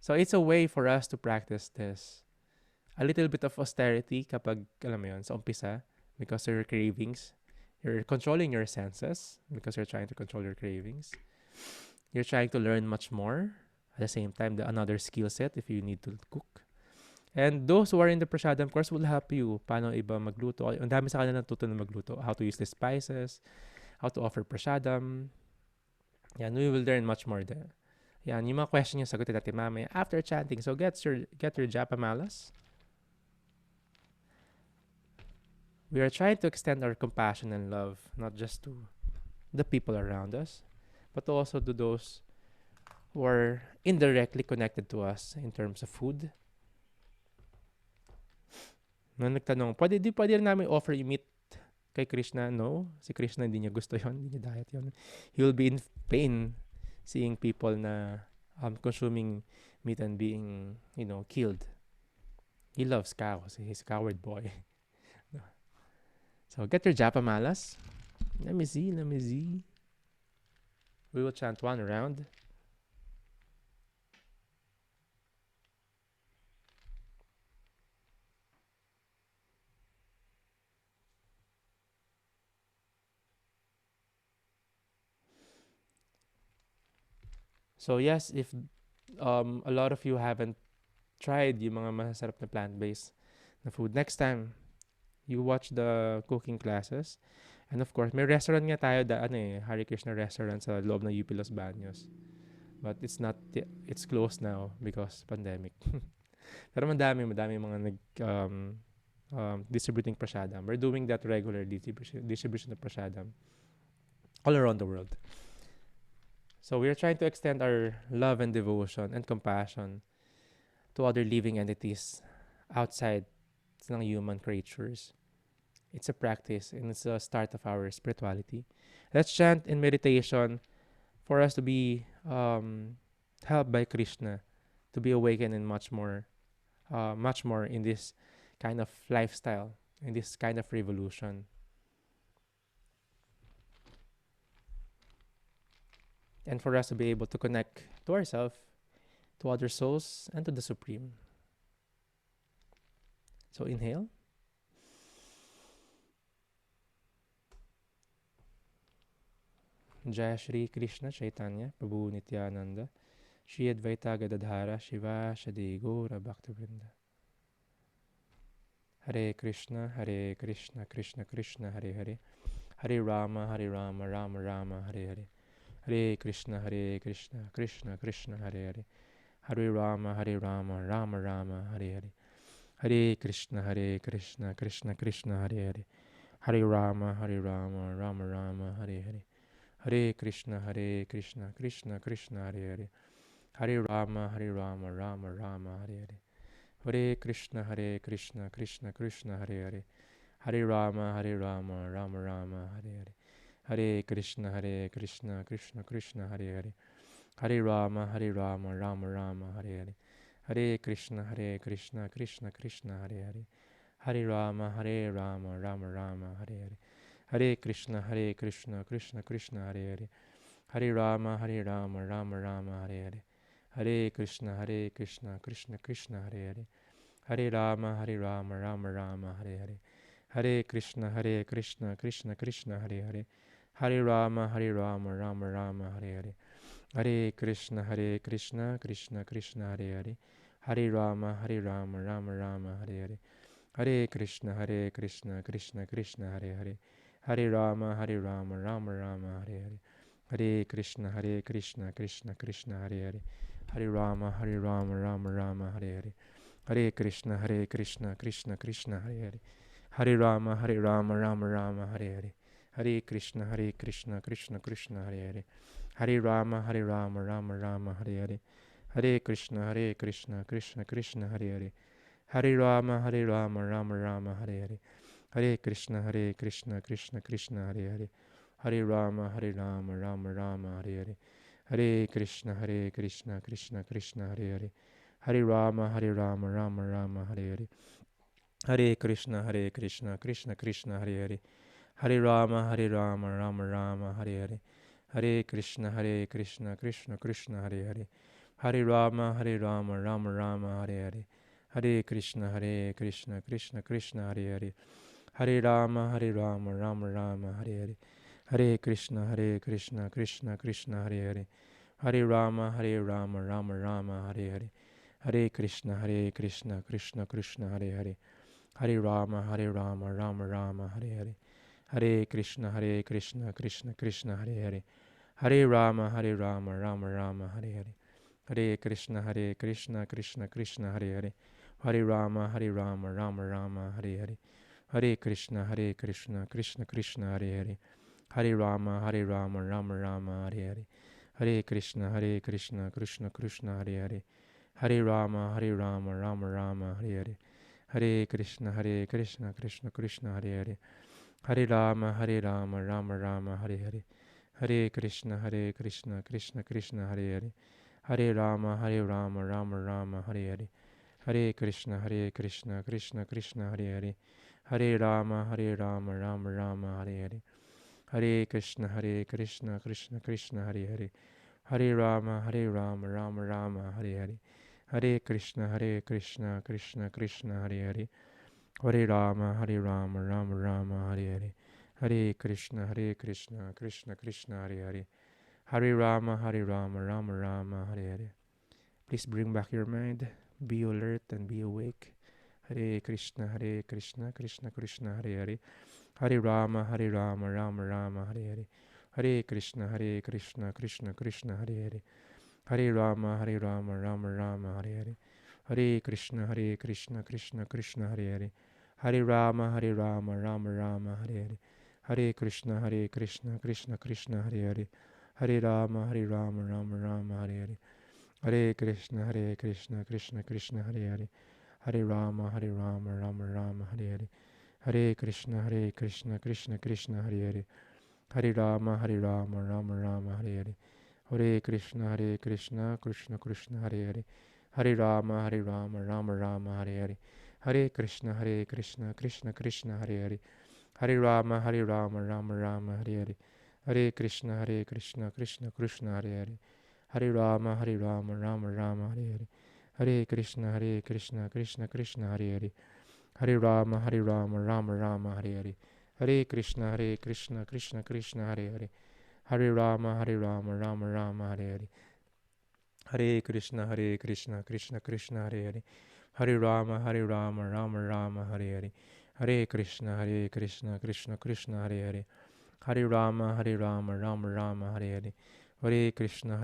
So it's a way for us to practice this. A little bit of austerity kapag, alam mo yun, sa umpisa, because your cravings, you're controlling your senses because you're trying to control your cravings. You're trying to learn much more. At the same time, another skill set if you need to cook. And those who are in the prasadam course will help you paano iba magluto. Ang dami sa kanila natuto na magluto. How to use the spices, how to offer prasadam. Yan, we will learn much more there. Yan, yung mga question yung sagutin natin mamaya after chanting. So get your japa malas. We are trying to extend our compassion and love, not just to the people around us, but also to those who are indirectly connected to us in terms of food. Nung nagtanong, pwede rin namin offer yung meat kay Krishna? No. Si Krishna hindi niya gusto yun. Hindi niya diet yun. He will be in pain seeing people na consuming meat and being, killed. He loves cows. He's a coward boy. So get your japa malas. Let me see. We will chant one round. So yes, if a lot of you haven't tried yung mga masasarap na plant-based na food, next time you watch the cooking classes. And of course, may restaurant nga tayo Hare Krishna restaurant sa loob ng UP Los Baños. But it's closed now because pandemic. Pero madami mga distributing prasadam. We're doing that regular distribution of prasadam all around the world. So we're trying to extend our love and devotion and compassion to other living entities outside ng human creatures. It's a practice and it's a start of our spirituality. Let's chant in meditation for us to be helped by Krishna, to be awakened and much more in this kind of lifestyle, in this kind of revolution. And for us to be able to connect to ourselves, to other souls, and to the Supreme. So inhale. Jai Shri Krishna Chaitanya Prabhu Nityananda Shri Advaita Gadadhara Shiva Shadi Gora Bhaktivinoda. Hare Krishna Krishna Krishna Hare Hare Hare Rama Rama Rama Hare Hare Hare Krishna Krishna Krishna Hare Hare Hare Rama Rama Rama Hare Hare Hare Krishna Krishna Krishna Hare Hare Hare Rama Rama Rama Hare Hare Hare Krishna Krishna Krishna Hare Hare Hare Rama, Rama Rama, Hare Hare. Hare Krishna, Krishna Krishna, Hare Hare. Hare Rama, Rama Rama, Hare Hare. Hare Krishna, Krishna Krishna, Hare Hare. Hare Rama, Rama Rama, Hare Hare. Hare Krishna, Krishna Krishna, Hare Hare. Hare Rama, Rama Rama, Hare Hare. Hare Krishna, Krishna Krishna, Hare Hare. Hare Rama, Rama Rama, Hare Hare. Hare Krishna, Krishna Krishna, Hare Hare. Hare Rama, Rama Rama, Hare Hare. Hare Krishna, Krishna Krishna, Hare Hare. Hare Rama, Rama Rama, Hare Hare. Hare Krishna, Krishna Krishna, Hare Hare. Hare Rama, Rama Rama, Hare Hare. Hare Krishna, Krishna Krishna, Hare Hare. Hare Rama, Rama Rama, Hare Hare. Hare Krishna, Krishna Krishna, Hare Hare. Hare Rama, Rama Rama, Hare Hare. Hare Krishna, Krishna Krishna, Hare Hare. Hare Rama, Rama Rama, Hare Hare. Hare Krishna, Krishna Krishna, Hare Hare. Hare Rama, Rama Rama, Hare Hare. Hare Krishna, Krishna Krishna, Hare Hare. Hare Rama, Rama Rama, Hare Hare. Hare Krishna, Krishna Krishna, Hare Hare. Hare Rama, Rama Rama, Hare Hare. Hare Krishna, Krishna Krishna, Hare Hare. Hare Rama, Rama Rama, Hare Hare. Hare Krishna, Krishna Krishna, Hare Hare. Hare Rama, Rama Rama, Hare Hare. Hare Krishna, Krishna Krishna, Hare Hare. Hare Rama, Rama Rama, Hare Hare. Hare Krishna, Krishna Krishna, Hare Hare. Hare Rama, Rama Rama, Hare Hare. Hare Krishna, Krishna Krishna, Hare Hare. Hare Rama, Rama Rama, Hare Hare. Hare Krishna, Krishna Krishna, Hare Hare. Hare Rama, Rama Rama, Hare Hare. Hare Krishna, Krishna Krishna, Hare Hare. Hare Rama, Rama Rama, Hare Hare. Hare Krishna, Krishna Krishna, Hare Hare. Hare Rama, Rama Rama, Hare Hare. Hare Krishna, Krishna Krishna, Hare Hare. Hare Rama, Rama Rama, Hare Hare. Hare Krishna, Krishna Krishna, Hare Hare. Hare Rama, Rama Rama, Hare Hare. Hare Krishna, Krishna Krishna, Hare Hare. Hare Rama, Rama Rama, Hare Hare. Hare Krishna, Krishna Krishna, Hare Hare. Hare Rama, Rama Rama, Hare Hare. Hare Krishna, Krishna Krishna, Hare Hare. Hare Rama, Rama Rama, Hare Hare. Hare Krishna, Krishna Krishna, Hare Hare. Hare Rama, Rama Rama, Hare Hare. Hare Krishna, Krishna Krishna, Hare Hare. Hare Rama, Rama Rama, Hare Hare. Hare Krishna, Krishna Krishna, Hare Hare. Hare Rama, Rama Rama, Hare Hare. Please bring back your mind. Be alert and be awake. Hare Krishna, Krishna Krishna, Hare Hare. Hare Rama, Rama Rama, Hare Hare. Hare Krishna, Krishna Krishna, Hare Hare. Hare Rama, Rama Rama, Hare Hare. Hare Krishna, Krishna Krishna, Hare Hare. Hare Rama, Rama Rama, Hare Hare. Hare Krishna, Krishna Krishna, Hare Hare. Hare Rama, Rama Rama, Hare Hare. Hare Krishna, Krishna Krishna, Hare Hare. Hare Rama, Rama Rama, Hare Hare. Hare Krishna, Krishna Krishna, Hare Hare. Hare Rama, Rama Rama, Hare Hare. Hare Krishna, Krishna Krishna, Hare Hare. Hare Rama, Rama Rama, Hare Hare. Hare Krishna, Krishna Krishna, Hare Hare. Hare Rama, Rama Rama, Hare Hare. Hare Krishna, Krishna Krishna, Hare Hare. Hare Rama, Rama Rama, Hare Hare. Hare Krishna, Krishna Krishna, Hare Hare. Hare Rama, Rama Rama, Hare Hare. Hare Krishna, Krishna Krishna, Hare Hare. Hare Rama, Rama Rama, Hare Hare. Hare Krishna, Krishna Krishna, Hare Hare. Hare Rama, Rama Rama, Hare Hare. Hare Krishna, Krishna Krishna, Hare Hare. Hare Rama, Rama Rama, Hare Hare. Hare Krishna,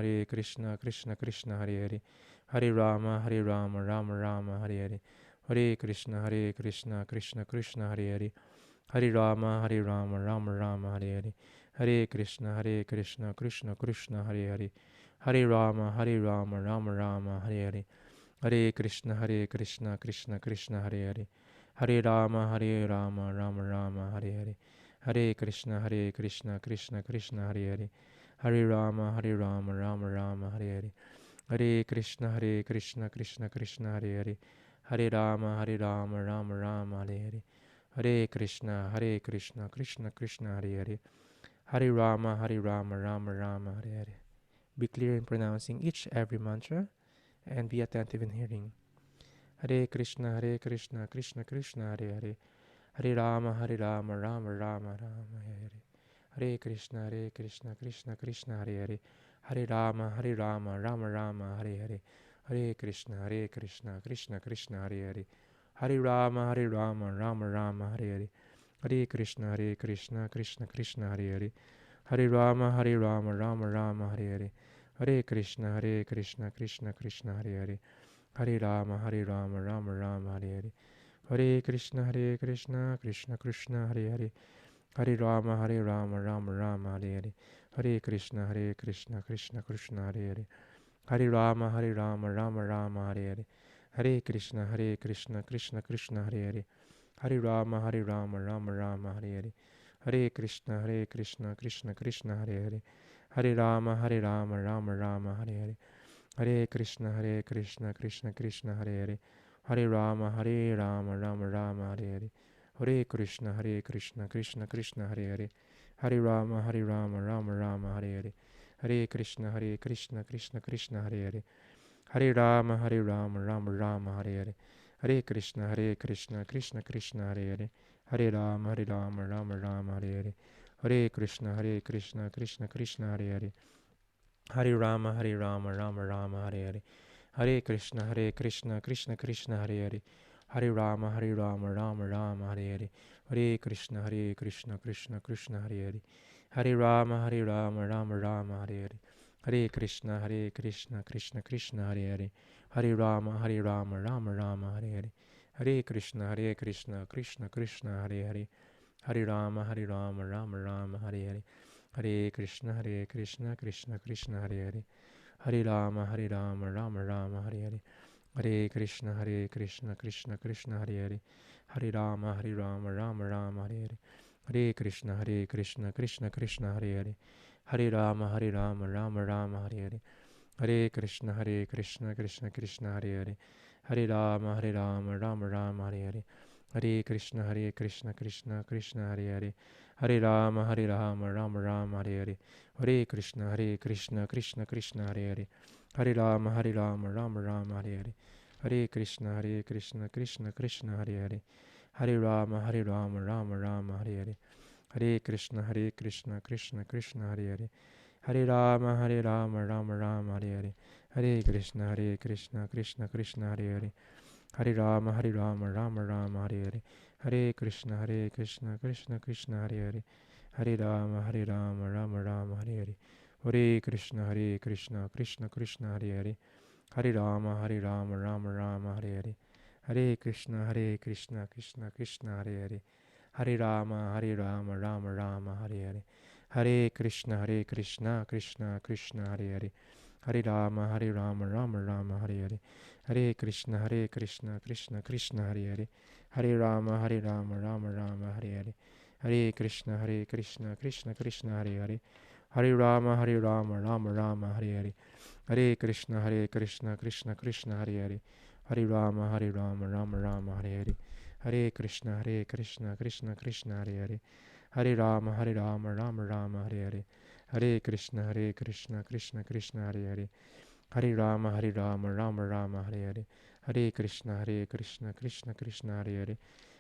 Krishna Krishna, Hare Hare. Hare Rama, Rama Rama, Hare Hare. Hare Krishna, Krishna Krishna, Hare Hare. Hare Rama, Rama Rama, Hare Hare. Hare Krishna, Krishna Krishna, Hare Hare. Hare Rama, Hare Rama, Rama Rama, Hare Hare. Hare Krishna, Krishna Krishna, Hare Hare. Hare Rama, Rama Rama, Hare Hare. Hare Krishna, Krishna Krishna, Hare Hare. Hare Rama, Rama Rama, Hare Hare. Hare Krishna, Krishna Krishna, Hare Hare. Hare Rama, Rama Rama, Hare Hare. Hare Krishna, Krishna Krishna, Hare Hare. Hare Rama, Rama Rama, Hare Hare. Be clear in pronouncing each every mantra and be attentive in hearing. Hare Krishna, Krishna Krishna, Hare Hare. Hare Rama, Rama Rama, Hare Hare. Hare Krishna, Krishna Krishna, Hare Hare. Hare Rama, Rama Rama, Hare Hare. Hare Krishna, Krishna Krishna, Hare Hare. Hare Rama, Rama Rama, Hare Hare. Hare Krishna, Krishna Krishna, Hare Hare. Hare Rama, Rama Rama, Hare Hare. Hare Krishna, Krishna Krishna, Hare Hare. Hare Rama, Rama Rama, Hare Hare. Hare Krishna, Krishna Krishna, Hare Hare. Hare Rama, Rama Rama, Hare Hare. Hare Krishna, Krishna Krishna, Hare Hare. Hare Rama, Rama Rama, Hare Hare. Hare Krishna, Krishna Krishna, Hare Hare. Hare Rama, Rama Rama, Hare Hare. Hare Krishna, Krishna Krishna, Hare Hare. Hare Rama, Rama Rama, Hare Hare. Hare Krishna, Krishna Krishna, Hare Hare. Hare Rama, Rama Rama, Hare Hare. Hare Krishna, Krishna Krishna, Hare Hare. Hare Rama, Rama Rama, Hare Hare. Hare Krishna, Krishna Krishna, Hare Hare. Hare Rama, Rama Rama, Hare Hare. Hare Krishna, Krishna Krishna, Hare Hare. Hare Rama, Rama Rama, Hare Hare. Hare Krishna, Krishna Krishna, Hare Hare. Hare Rama, Rama Rama, Hare Hare. Hare Krishna, Krishna Krishna, Hare Hare. Hare Rama, Rama Rama, Hare Hare. Hare Krishna, Krishna Krishna, Hare Hare. Hare Rama, Rama Rama, Hare Hare. Hare Krishna, Krishna Krishna, Hare Hare. Hare Rama, Rama Rama, Hare Hare. Hare Krishna, Krishna Krishna, Hare Hare. Hare Rama, Rama Rama, Hare Hare. Hare Krishna, Krishna Krishna, Hare Hare. Hare Rama, Rama Rama, Hare Hare. Hare Krishna, Krishna Krishna, Hare Hare. Hare Rama, Rama Rama, Hare Hare. Hare Krishna, Krishna Krishna, Hare Hare. Hare Rama, Rama Rama, Hare Hare. Hare Krishna, Krishna Krishna, Hare Hare. Hare Rama, Rama Rama, Hare Hare. Hare Krishna, Krishna Krishna, Hare Hare. Hare Rama, Rama Rama, Hare Hare. Hare Krishna, Krishna Krishna, Hare Hare. Hare Rama, Rama Rama, Hare Hare. Hare Krishna, Krishna Krishna, Hare Hare. Hare Rama, Rama Rama, Hare Hare. Hare Krishna, Krishna Krishna, Hare Hare. Hare Rama, Rama Rama, Hare Hare. Hare Krishna, Krishna Krishna, Hare Hare. Hare Rama, Rama Rama, Hare Hare. Hare Krishna, Krishna Krishna, Hare Hare. Hare Rama, Rama Rama, Hare Hare. Hare Krishna, Krishna Krishna, Hare Hare. Hare Rama, Rama Rama, Hare Hare. Hare Krishna, Krishna Krishna, Hare Hare. Hare Rama, Rama Rama, Hare Hare. Hare Krishna, Krishna Krishna, Hare Hare. Hare Rama, Rama Rama, Hare Hare. Hare Krishna, Krishna Krishna, Hare Hare. Hare Rama, Rama Rama, Hare Hare. Hare Krishna, Krishna Krishna, Hare Hare. Hare Rama, Rama Rama, Hare Hare. Hare Krishna, Krishna Krishna, Hare Hare. Hare Rama, Rama Rama, Hare Hare. Hare Krishna, Krishna Krishna, Hare Hare. Hare Rama, Rama Rama, Hare Hare. Hare Krishna, Krishna Krishna, Hare Hare. Hare Rama, Rama Rama, Hare Hare. Hare Krishna, Krishna Krishna, Hare Hare.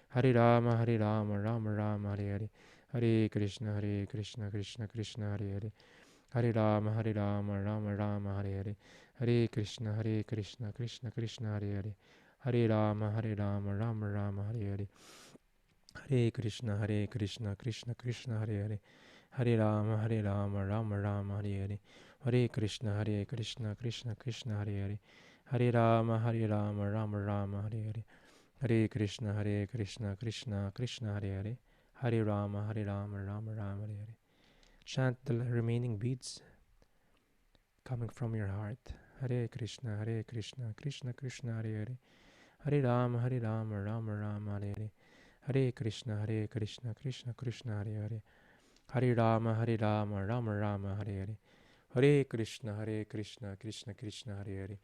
Hare Rama, Rama Rama, Hare Hare. Hare Krishna, Krishna Krishna, Hare Hare. Hare Rama, Rama Rama, Hare Hare. Hare Krishna, Krishna Krishna, Hare Hare. Hare Rama, Rama Rama, Hare Hare. Hare Krishna, Krishna Krishna, Hare Hare. Hare Rama, Rama Rama, Hare Hare. Hare Krishna, Krishna Krishna, Hare Hare. Hare Rama, Rama Rama, Hare Hare. Hare Krishna, Krishna Krishna, Hare Hare. Hare Rama, Rama Rama, Hare Hare. Chant the remaining beads. coming from your heart. Hare Krishna, Krishna Krishna, Hare Hare. Hare Rama, Rama Rama, Hare Hare. Hare Krishna, Krishna Krishna, Hare Hare. Hare Rama, Rama Rama, Hare Hare. Hare Krishna, Krishna Krishna, Hare Hare.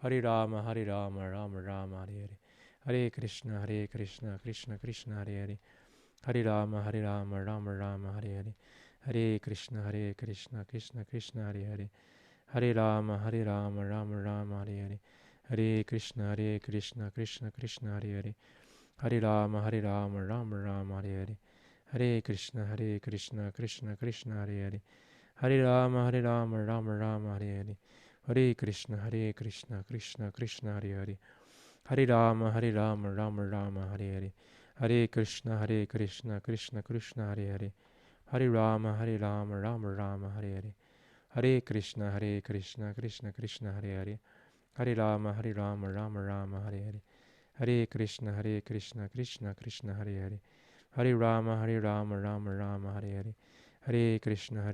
Hare Rama, Rama Rama, Hare Hare. Hare Krishna, Krishna Krishna, Hare Hare. Hare Rama, Rama Rama, Hare Hare. Hare Krishna, Krishna Krishna, Hare Hare. Hare Rama, Rama Rama, Hare Hare. Hare Krishna, Krishna Krishna, Hare Hare. Hare Rama, Rama Rama, Hare Hare. Hare Krishna, Krishna Krishna, Hare Hare. Hare Rama, Rama Rama, Hare Hare. Hare Krishna, Krishna Krishna, Hare Hare. Hare Rama, Rama Rama, Hare Hare. Hare Krishna, Krishna Krishna, Hare Hare. Hare Rama, Rama Rama, Hare Hare. Hare Krishna, Krishna Krishna, Hare Hare. Hare Rama, Rama Rama, Hare Hare. Hare Krishna, Krishna Krishna, Hare Hare. Hare Rama, Rama Rama, Hare Hare. Hare Krishna,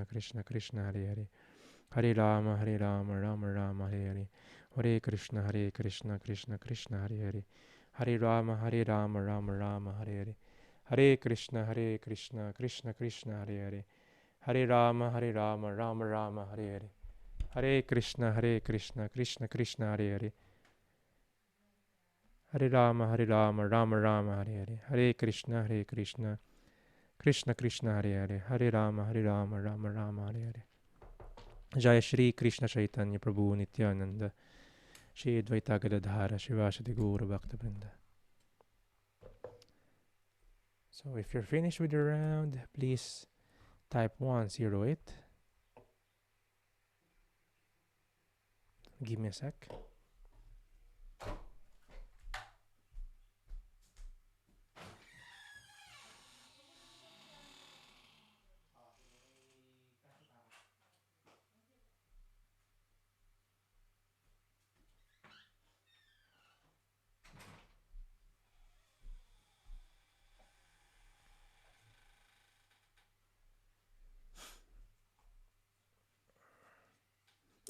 Krishna Krishna, Hare Hare. Hare Rama, Rama Rama, Hare Hare. Hare Krishna, Krishna Krishna, Hare Hare. Hare Rama, Rama Rama, Hare Hare. Hare Krishna, Krishna Krishna, Hare Hare. Hare Rama, Rama Rama, Hare Hare. Hare Krishna, Krishna Krishna, Hare Hare. Hare Rama, Rama Rama, Hare Hare. Hare Krishna, Krishna Krishna, Hare Hare. Hare Rama, Rama Rama, Hare Hare. Jaya Shri Krishna Chaitanya Prabhu Nityananda Shri Advaita Gadadhara Shivasadi Guru Bhaktivinoda. So if you're finished with your round, please type 108. Give me a sec.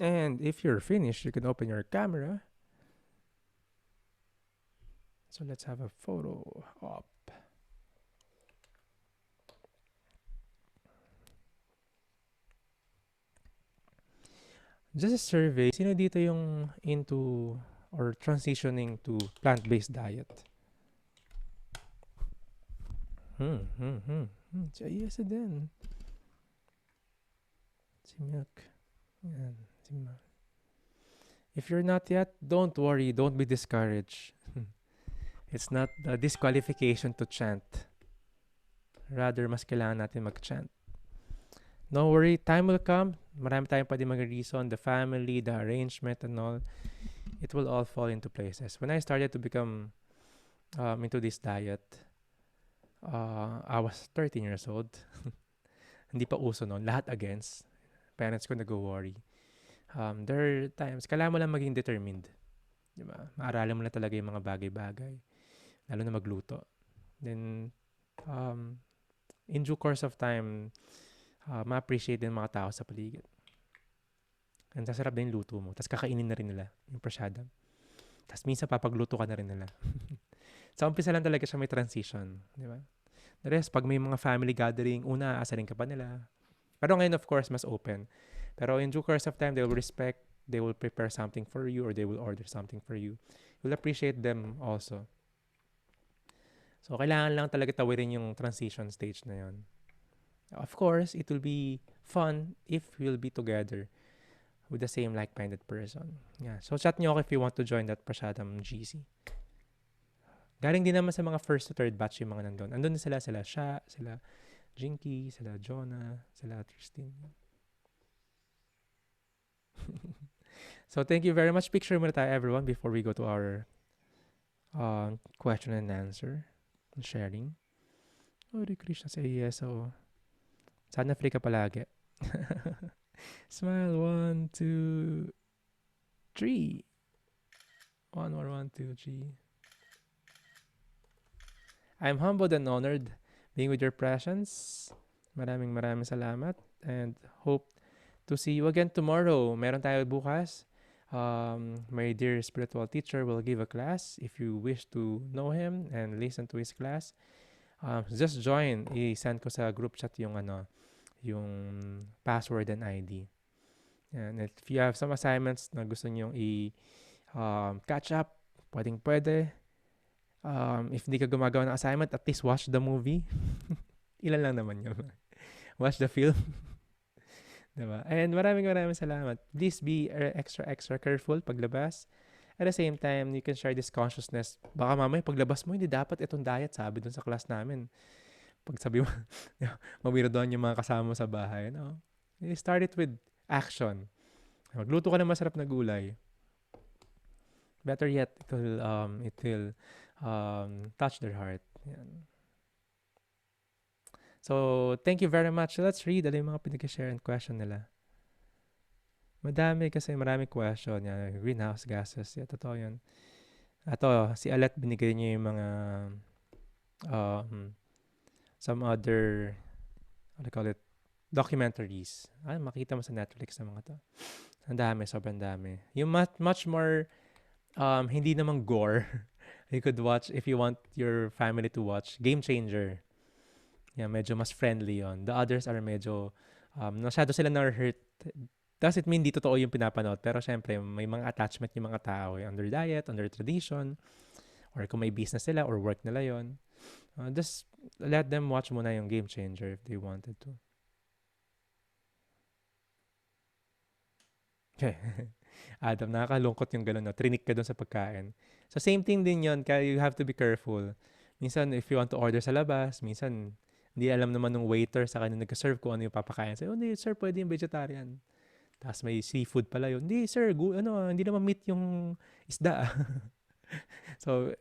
And if you're finished, you can open your camera. So let's have a photo op. Just a survey. Sino dito yung into or transitioning to plant-based diet? Yes, din. Si Milk. Yan. If you're not yet, don't worry. Don't be discouraged. It's not a disqualification to chant. Rather, mas kailangan natin mag-chant. Don't worry, time will come. Marami tayong pwede mag-reason. The family, the arrangement, and all. It will all fall into places. When I started to become into this diet, I was 13 years old. Hindi pa uso noon. Lahat against. Parents ko nag-worry. There are times, kailangan mo lang maging determined. Diba? Maaralan mo na talaga yung mga bagay-bagay. Lalo na magluto. Then, in due course of time, ma-appreciate din mga tao sa paligid. And sasarap din yung luto mo. Tapos kakainin na rin nila yung prasyada. Tapos minsan papagluto ka na rin nila. Sa umpisa lang talaga siya may transition. Di ba? The rest, pag may mga family gathering, una, aasarin ka pa nila. Pero ngayon, of course, mas open. Pero in due course of time, they will respect, they will prepare something for you, or they will order something for you. You'll appreciate them also. So, kailangan lang talaga tawirin yung transition stage na yun. Of course, it will be fun if we'll be together with the same like-minded person. Yeah. So, chat nyo ako if you want to join that Prasadam GC. Galing din naman sa mga first to third batch yung mga nandun. Andun sila Sha, sila Jinky, sila Jonah, sila Tristin. So, thank you very much. Picture muna tayo, everyone, before we go to our question and answer and sharing. Hare Krishna, say yes. So, sana free ka palagi. Smile, 1, 2, 3. 1 more, 1, 2, 3. I'm humbled and honored being with your presence. Maraming salamat and hope to see you again tomorrow. Meron tayo bukas. My dear spiritual teacher will give a class. If you wish to know him and listen to his class, just join. I-send ko sa group chat yung yung password and ID. And if you have some assignments na gusto nyong catch up, pwede. If di ka gumagawa ng assignment, at least watch the movie. Ilan lang naman yun. Watch the film. Diba? And maraming salamat. Please be extra careful paglabas. At the same time, you can share this consciousness. Baka mamaya paglabas mo, hindi dapat itong diet, sabi dun sa class namin. Pag sabi mo, mawira doon yung mga kasama mo sa bahay. No? You start it with action. Magluto ka ng masarap na gulay. Better yet, it will touch their heart. Yan. So, thank you very much. Let's read yung mga pinag-share and question nila. Madami kasi maraming question. Yan, greenhouse gases. Yan, totoo yun. Ato, si Alet binigay niya yung mga some other, what do you call it, documentaries. Makita mo sa Netflix na mga to. Ang dami, sobrang dami. Yung much more, hindi namang gore. You could watch, if you want your family to watch, Game Changer. Yeah, medyo mas friendly yon. The others are medyo, masyado sila na-hurt. Doesn't mean di totoo yung pinapanood. Pero syempre, may mga attachment yung mga tao. Under diet, under tradition, or kung may business sila or work nila yon. Just let them watch muna yung Game Changer if they wanted to. Okay. Adam, nakakalungkot yung gano'n. No? Trinik ka dun sa pagkain. So, same thing din yon. Kaya you have to be careful. Minsan, if you want to order sa labas, minsan, hindi alam naman ng waiter sa kanya nag-serve kung ano yung papakain. So, hindi, sir, pwede yung vegetarian. Tapos may seafood pala yun. Hindi, sir, hindi naman meat yung isda. So,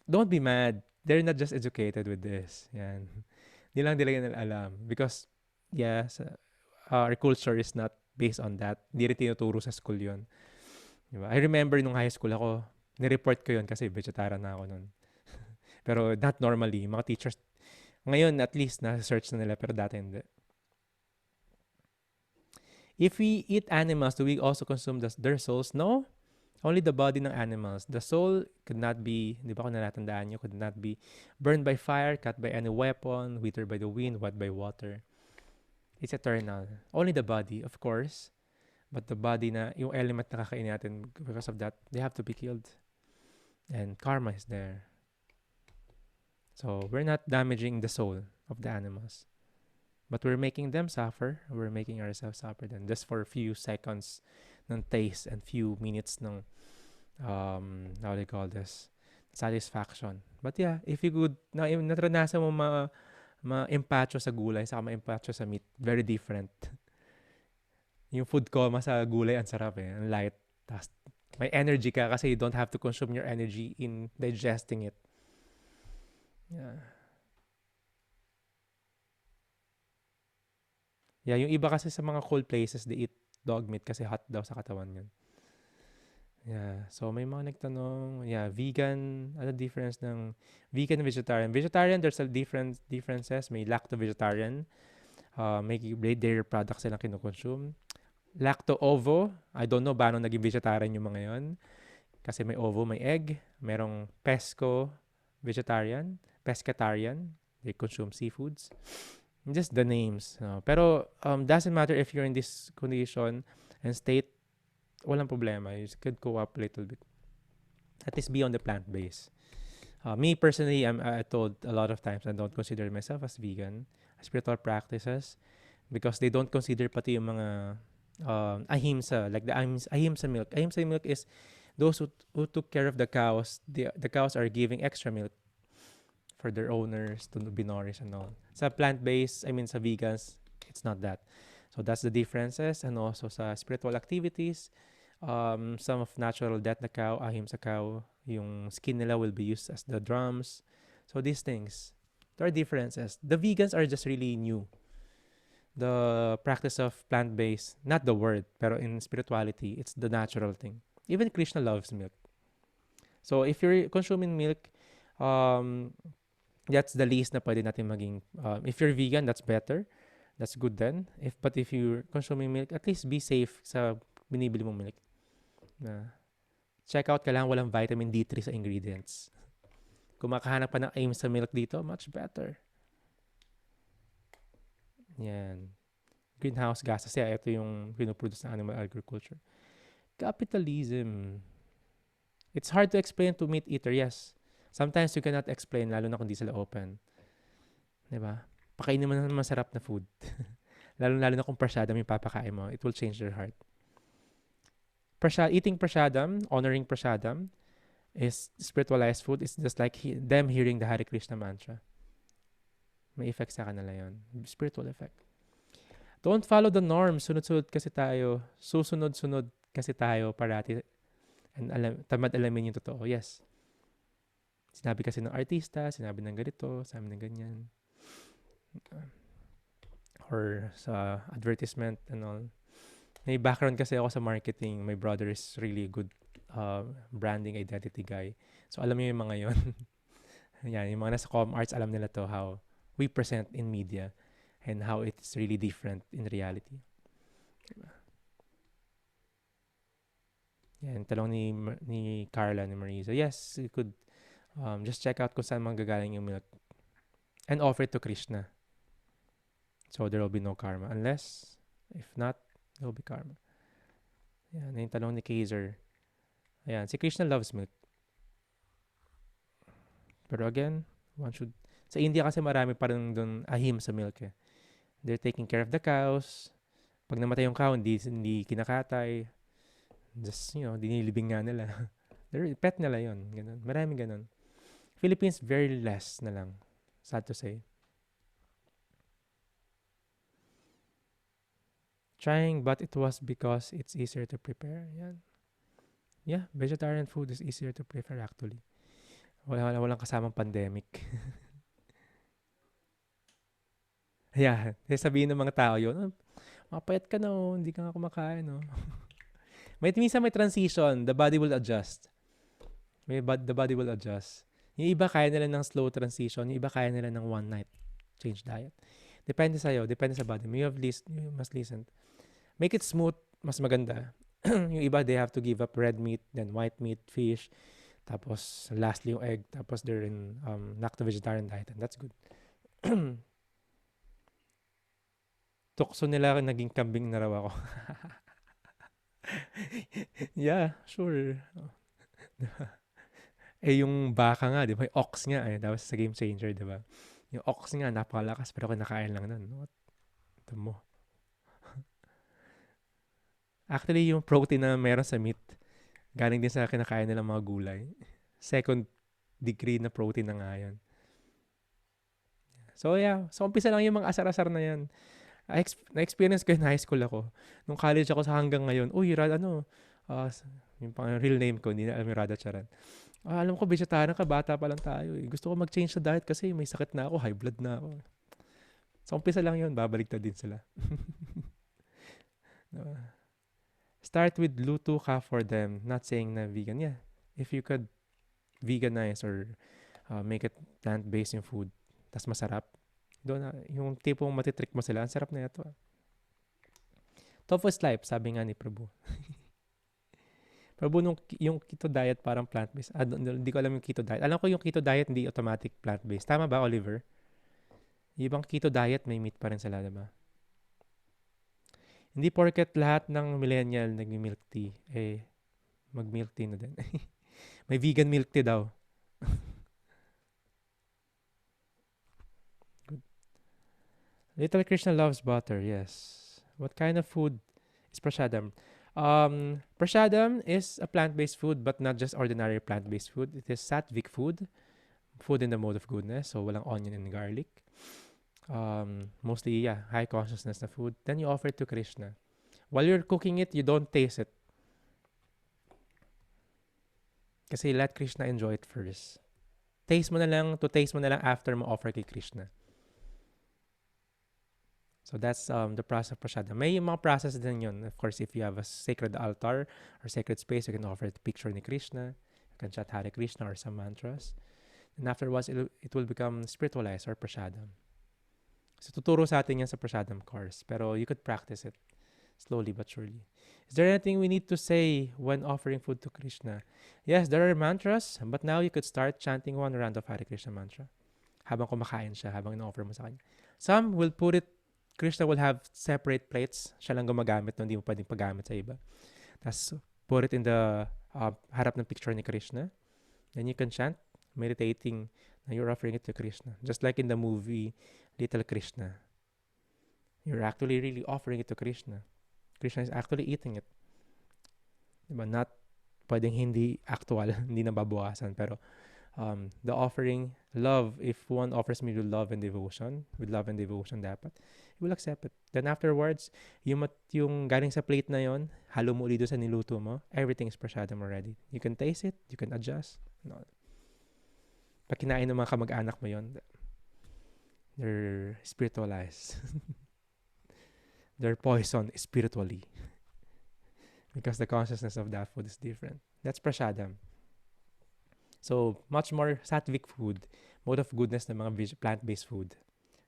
don't be mad. They're not just educated with this. Yan. Hindi lang nila alam. Because, yes, our culture is not based on that. Hindi rin tinuturo sa school yun. Diba? I remember nung high school ako, nireport ko yun kasi vegetarian na ako nun. Pero not normally. Mga teachers, ngayon at least na-search na nila, pero dati hindi. If we eat animals, do we also consume their souls? No. Only the body ng animals. The soul could not be, di ba kung natatandaan nyo, could not be burned by fire, cut by any weapon, withered by the wind, wet by water. It's eternal. Only the body, of course. But the body na, yung element na kakain natin, because of that, they have to be killed. And karma is there. So, we're not damaging the soul of the animals. But we're making them suffer. We're making ourselves suffer then. Just for a few seconds ng taste and few minutes ng, how do you call this? Satisfaction. But yeah, if you could, natranasan mo ma-empacho sa gulay, saka ma-empacho sa meat, very different. Yung food coma sa gulay, ang sarap eh. Ang light. Tas, may energy ka kasi you don't have to consume your energy in digesting it. Yeah. Yeah, yung iba kasi sa mga cold places, they eat dog meat kasi hot daw sa katawan yun. Yeah. So, may mga nagtanong, vegan, ano difference ng vegan and vegetarian? Vegetarian, there's a differences. May lacto-vegetarian. May dairy products silang kinukonsume. Lacto-ovo, I don't know paano naging vegetarian yung mga yun. Kasi may ovo, may egg. Merong pescatarian. They consume seafoods. Just the names. Pero doesn't matter if you're in this condition and state, walang problema. You could go up a little bit. At least be on the plant-based. Me personally, I told a lot of times I don't consider myself as vegan. Spiritual practices. Because they don't consider pati yung mga ahimsa. Like the ahimsa milk. Ahimsa milk is those who took care of the cows. The cows are giving extra milk for their owners to be nourished and all. Sa plant-based, sa vegans, it's not that. So that's the differences. And also sa spiritual activities, some of natural death na cow, ahimsa cow, yung skin nila will be used as the drums. So these things, there are differences. The vegans are just really new. The practice of plant-based, not the word, pero in spirituality, it's the natural thing. Even Krishna loves milk. So if you're consuming milk, that's the least na pwede natin maging, if you're vegan, that's better. that's good then. But if you're consuming milk, at least be safe sa binibili mong milk. Check out, kailangan walang vitamin D3 sa ingredients. Kung makahanap pa ng AIM sa milk dito, much better. Yan. Greenhouse gases. Ito yung pinoproduce ng animal agriculture. Capitalism. It's hard to explain to meat eater, yes. Sometimes you cannot explain, lalo na kung di sila open. Diba? Pakainin mo ng masarap na food. lalo na kung prasadam yung papakain mo. It will change their heart. Eating prasadam, honoring prasadam, is spiritualized food. It's just like them hearing the Hare Krishna mantra. May effect sa kanila yun. Spiritual effect. Don't follow the norms. Sunod-sunod kasi tayo. Susunod-sunod kasi tayo parati. And tamad alamin yung totoo. Yes. Sinabi kasi ng artista, sinabi ng ganito, sinabi ng ganyan. Or sa advertisement and all. May background kasi ako sa marketing. My brother is really good branding identity guy. So alam niyo yung mga yon. Yan, yung mga nasa com arts, alam nila to how we present in media and how it's really different in reality. Diba? Yan, talong ni Carla, ni Marisa. Yes, you could just check out kung saan manggagaling yung milk and offer it to Krishna. So there will be no karma. Unless, if not, there will be karma. Yan, yung talong ni Kaiser. Ayan, si Krishna loves milk. Pero again, sa India kasi marami pa rin doon ahim sa milk eh. They're taking care of the cows. Pag namatay yung cow, hindi kinakatay. Just, dinilibing nga nila. Pet nila yun. Ganun. Maraming ganun. Philippines, very less na lang. Sad to say. Trying, but it was because it's easier to prepare. Yan. Yeah, vegetarian food is easier to prepare actually. Walang kasamang pandemic. Yeah, sabihin ng mga tao yun, mapayat ka na hindi ka nga kumakain. Minsan may transition, the body will adjust. The body will adjust. Yung iba kaya nila ng slow transition, yung iba kaya nila ng one night change diet. Depende sa'yo, depende sa body. You must listen. Make it smooth, mas maganda. Yung iba, they have to give up red meat, then white meat, fish, tapos lastly yung egg, tapos they're in lacto-vegetarian diet, and that's good. Tukso nila naging kambing na raw ako. Yeah, sure. Yung baka nga, di ba? Yung ox nga, tapos sa Game Changer, di ba? Yung ox nga, napakalakas, pero kinakain lang nun. Ito mo. Actually, yung protein na meron sa meat, galing din sa kinakain nilang mga gulay. Second degree na protein na nga yan. So, yeah. So, umpisa lang yung mga asar-asar na yan. Na-experience ko in high school ako. Nung college ako sa hanggang ngayon, yung real name ko, hindi na alam yung Radha Charan. Alam ko, vegetarian ka, bata pa lang tayo. Gusto ko mag-change sa diet kasi may sakit na ako, high blood na ako. So, umpisa lang yun, babaliktad din sila. Start with luto ka for them, not saying na vegan. Yeah, if you could veganize or make it plant-based yung food, tas masarap, doon yung tipong matitrick mo sila, ang sarap na ito. Tofu is life, sabi nga ni Prabhu. Prabhu, yung keto diet parang plant-based. Hindi ko alam yung keto diet. Alam ko yung keto diet hindi automatic plant-based. Tama ba, Oliver? Yung ibang keto diet, may meat pa rin sila, diba? Hindi porket lahat ng millennial nag-milk tea, mag-milk tea na din. May vegan milk tea daw. Good. Little Krishna loves butter, yes. What kind of food is prasadam? Prasadam is a plant-based food, but not just ordinary plant-based food. It is sattvic food in the mode of goodness, so walang onion and garlic. Mostly, high consciousness na food. Then you offer it to Krishna. While you're cooking it, you don't taste it. Kasi let Krishna enjoy it first. Taste mo na lang after mo offer kay Krishna. So that's the process of prasada. May mga process din yun. Of course, if you have a sacred altar or sacred space, you can offer the picture ni Krishna. You can chant Hare Krishna or some mantras. And afterwards, it will become spiritualized or prasadam. So, tuturo sa atin yan sa Prasadam course. Pero you could practice it slowly but surely. Is there anything we need to say when offering food to Krishna? Yes, there are mantras, but now you could start chanting one round of Hare Krishna mantra habang kumakain siya, habang ino-offer mo sa kanya. Some will put it, Krishna will have separate plates. Siya lang gumagamit, hindi mo pwedeng paggamit sa iba. Tapos, put it in the harap ng picture ni Krishna. Then you can chant, meditating na you're offering it to Krishna. Just like in the movie, Little Krishna. You're actually really offering it to Krishna. Krishna is actually eating it. Diba? Not pwedeng hindi actual, hindi nababawasan. Pero the offering, love, if one offers me with love and devotion dapat, he will accept it. Then afterwards, yung galing sa plate na yon, halo mo ulit doon sa niluto mo, everything is prasadam already. You can taste it, you can adjust. No. Pag kinain ng mga kamag-anak mo yon, they're spiritualized. They're poisoned spiritually. Because the consciousness of that food is different. That's prasadam. So, much more sattvic food, mode of goodness ng mga plant-based food.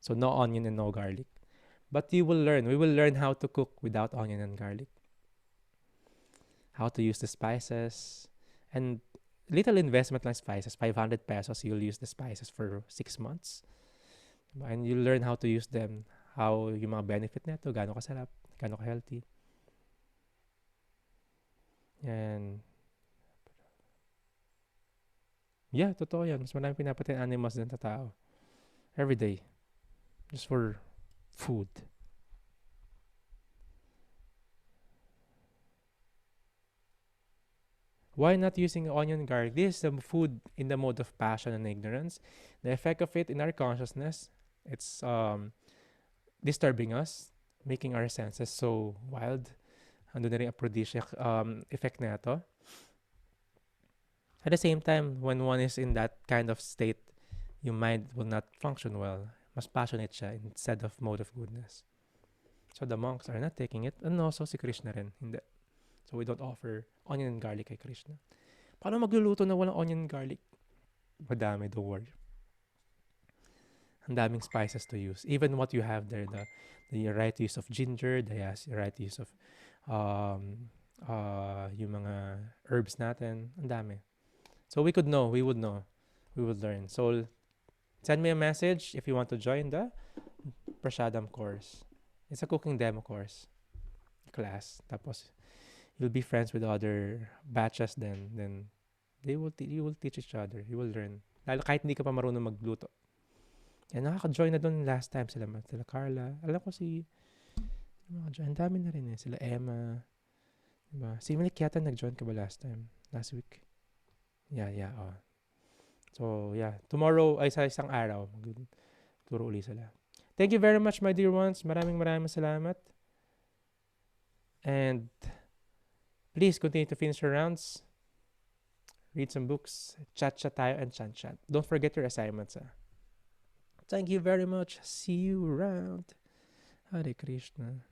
So, no onion and no garlic. But we will learn how to cook without onion and garlic. How to use the spices. And little investment lang spices, 500 pesos, you'll use the spices for 6 months. And you'll learn how to use them. How yung mga benefit nito, gaano kasarap, gaano ka-healthy. And yeah, totoo yan. Mas marami pinapatay animals din sa tao. Every day. Just for food. Why not using onion and garlic? This is the food in the mode of passion and ignorance. The effect of it in our consciousness, it's disturbing us, making our senses so wild. Ando na rin aphrodisiac effect na ito. At the same time, when one is in that kind of state, your mind will not function well. Mas passionate siya instead of mode of goodness. So the monks are not taking it. And also si Krishna rin. Hindi. So we don't offer onion and garlic kay Krishna. Paano magluluto na walang onion and garlic? Madami, don't worry. Ang daming spices to use. Even what you have there, the right use of ginger, the right use of yung mga herbs natin. Ang dami. So we would know. We would learn. So send me a message if you want to join the Prasadam course. It's a cooking demo course class. Tapos you'll be friends with other batches then you will teach each other. You will learn. Lalo kahit hindi ka pa marunong magluto. Yan, nakaka-join na doon last time sila Carla. Alam ko ang dami na rin sila Emma. Diba? Si Malik yata nag-join ka ba last week? Yeah. So, yeah. Tomorrow ay sa isang araw, turo uli sila. Thank you very much, my dear ones. Maraming salamat. And please continue to finish your rounds. Read some books. Chat tayo and chant. Don't forget your assignments. Thank you very much. See you around. Hare Krishna.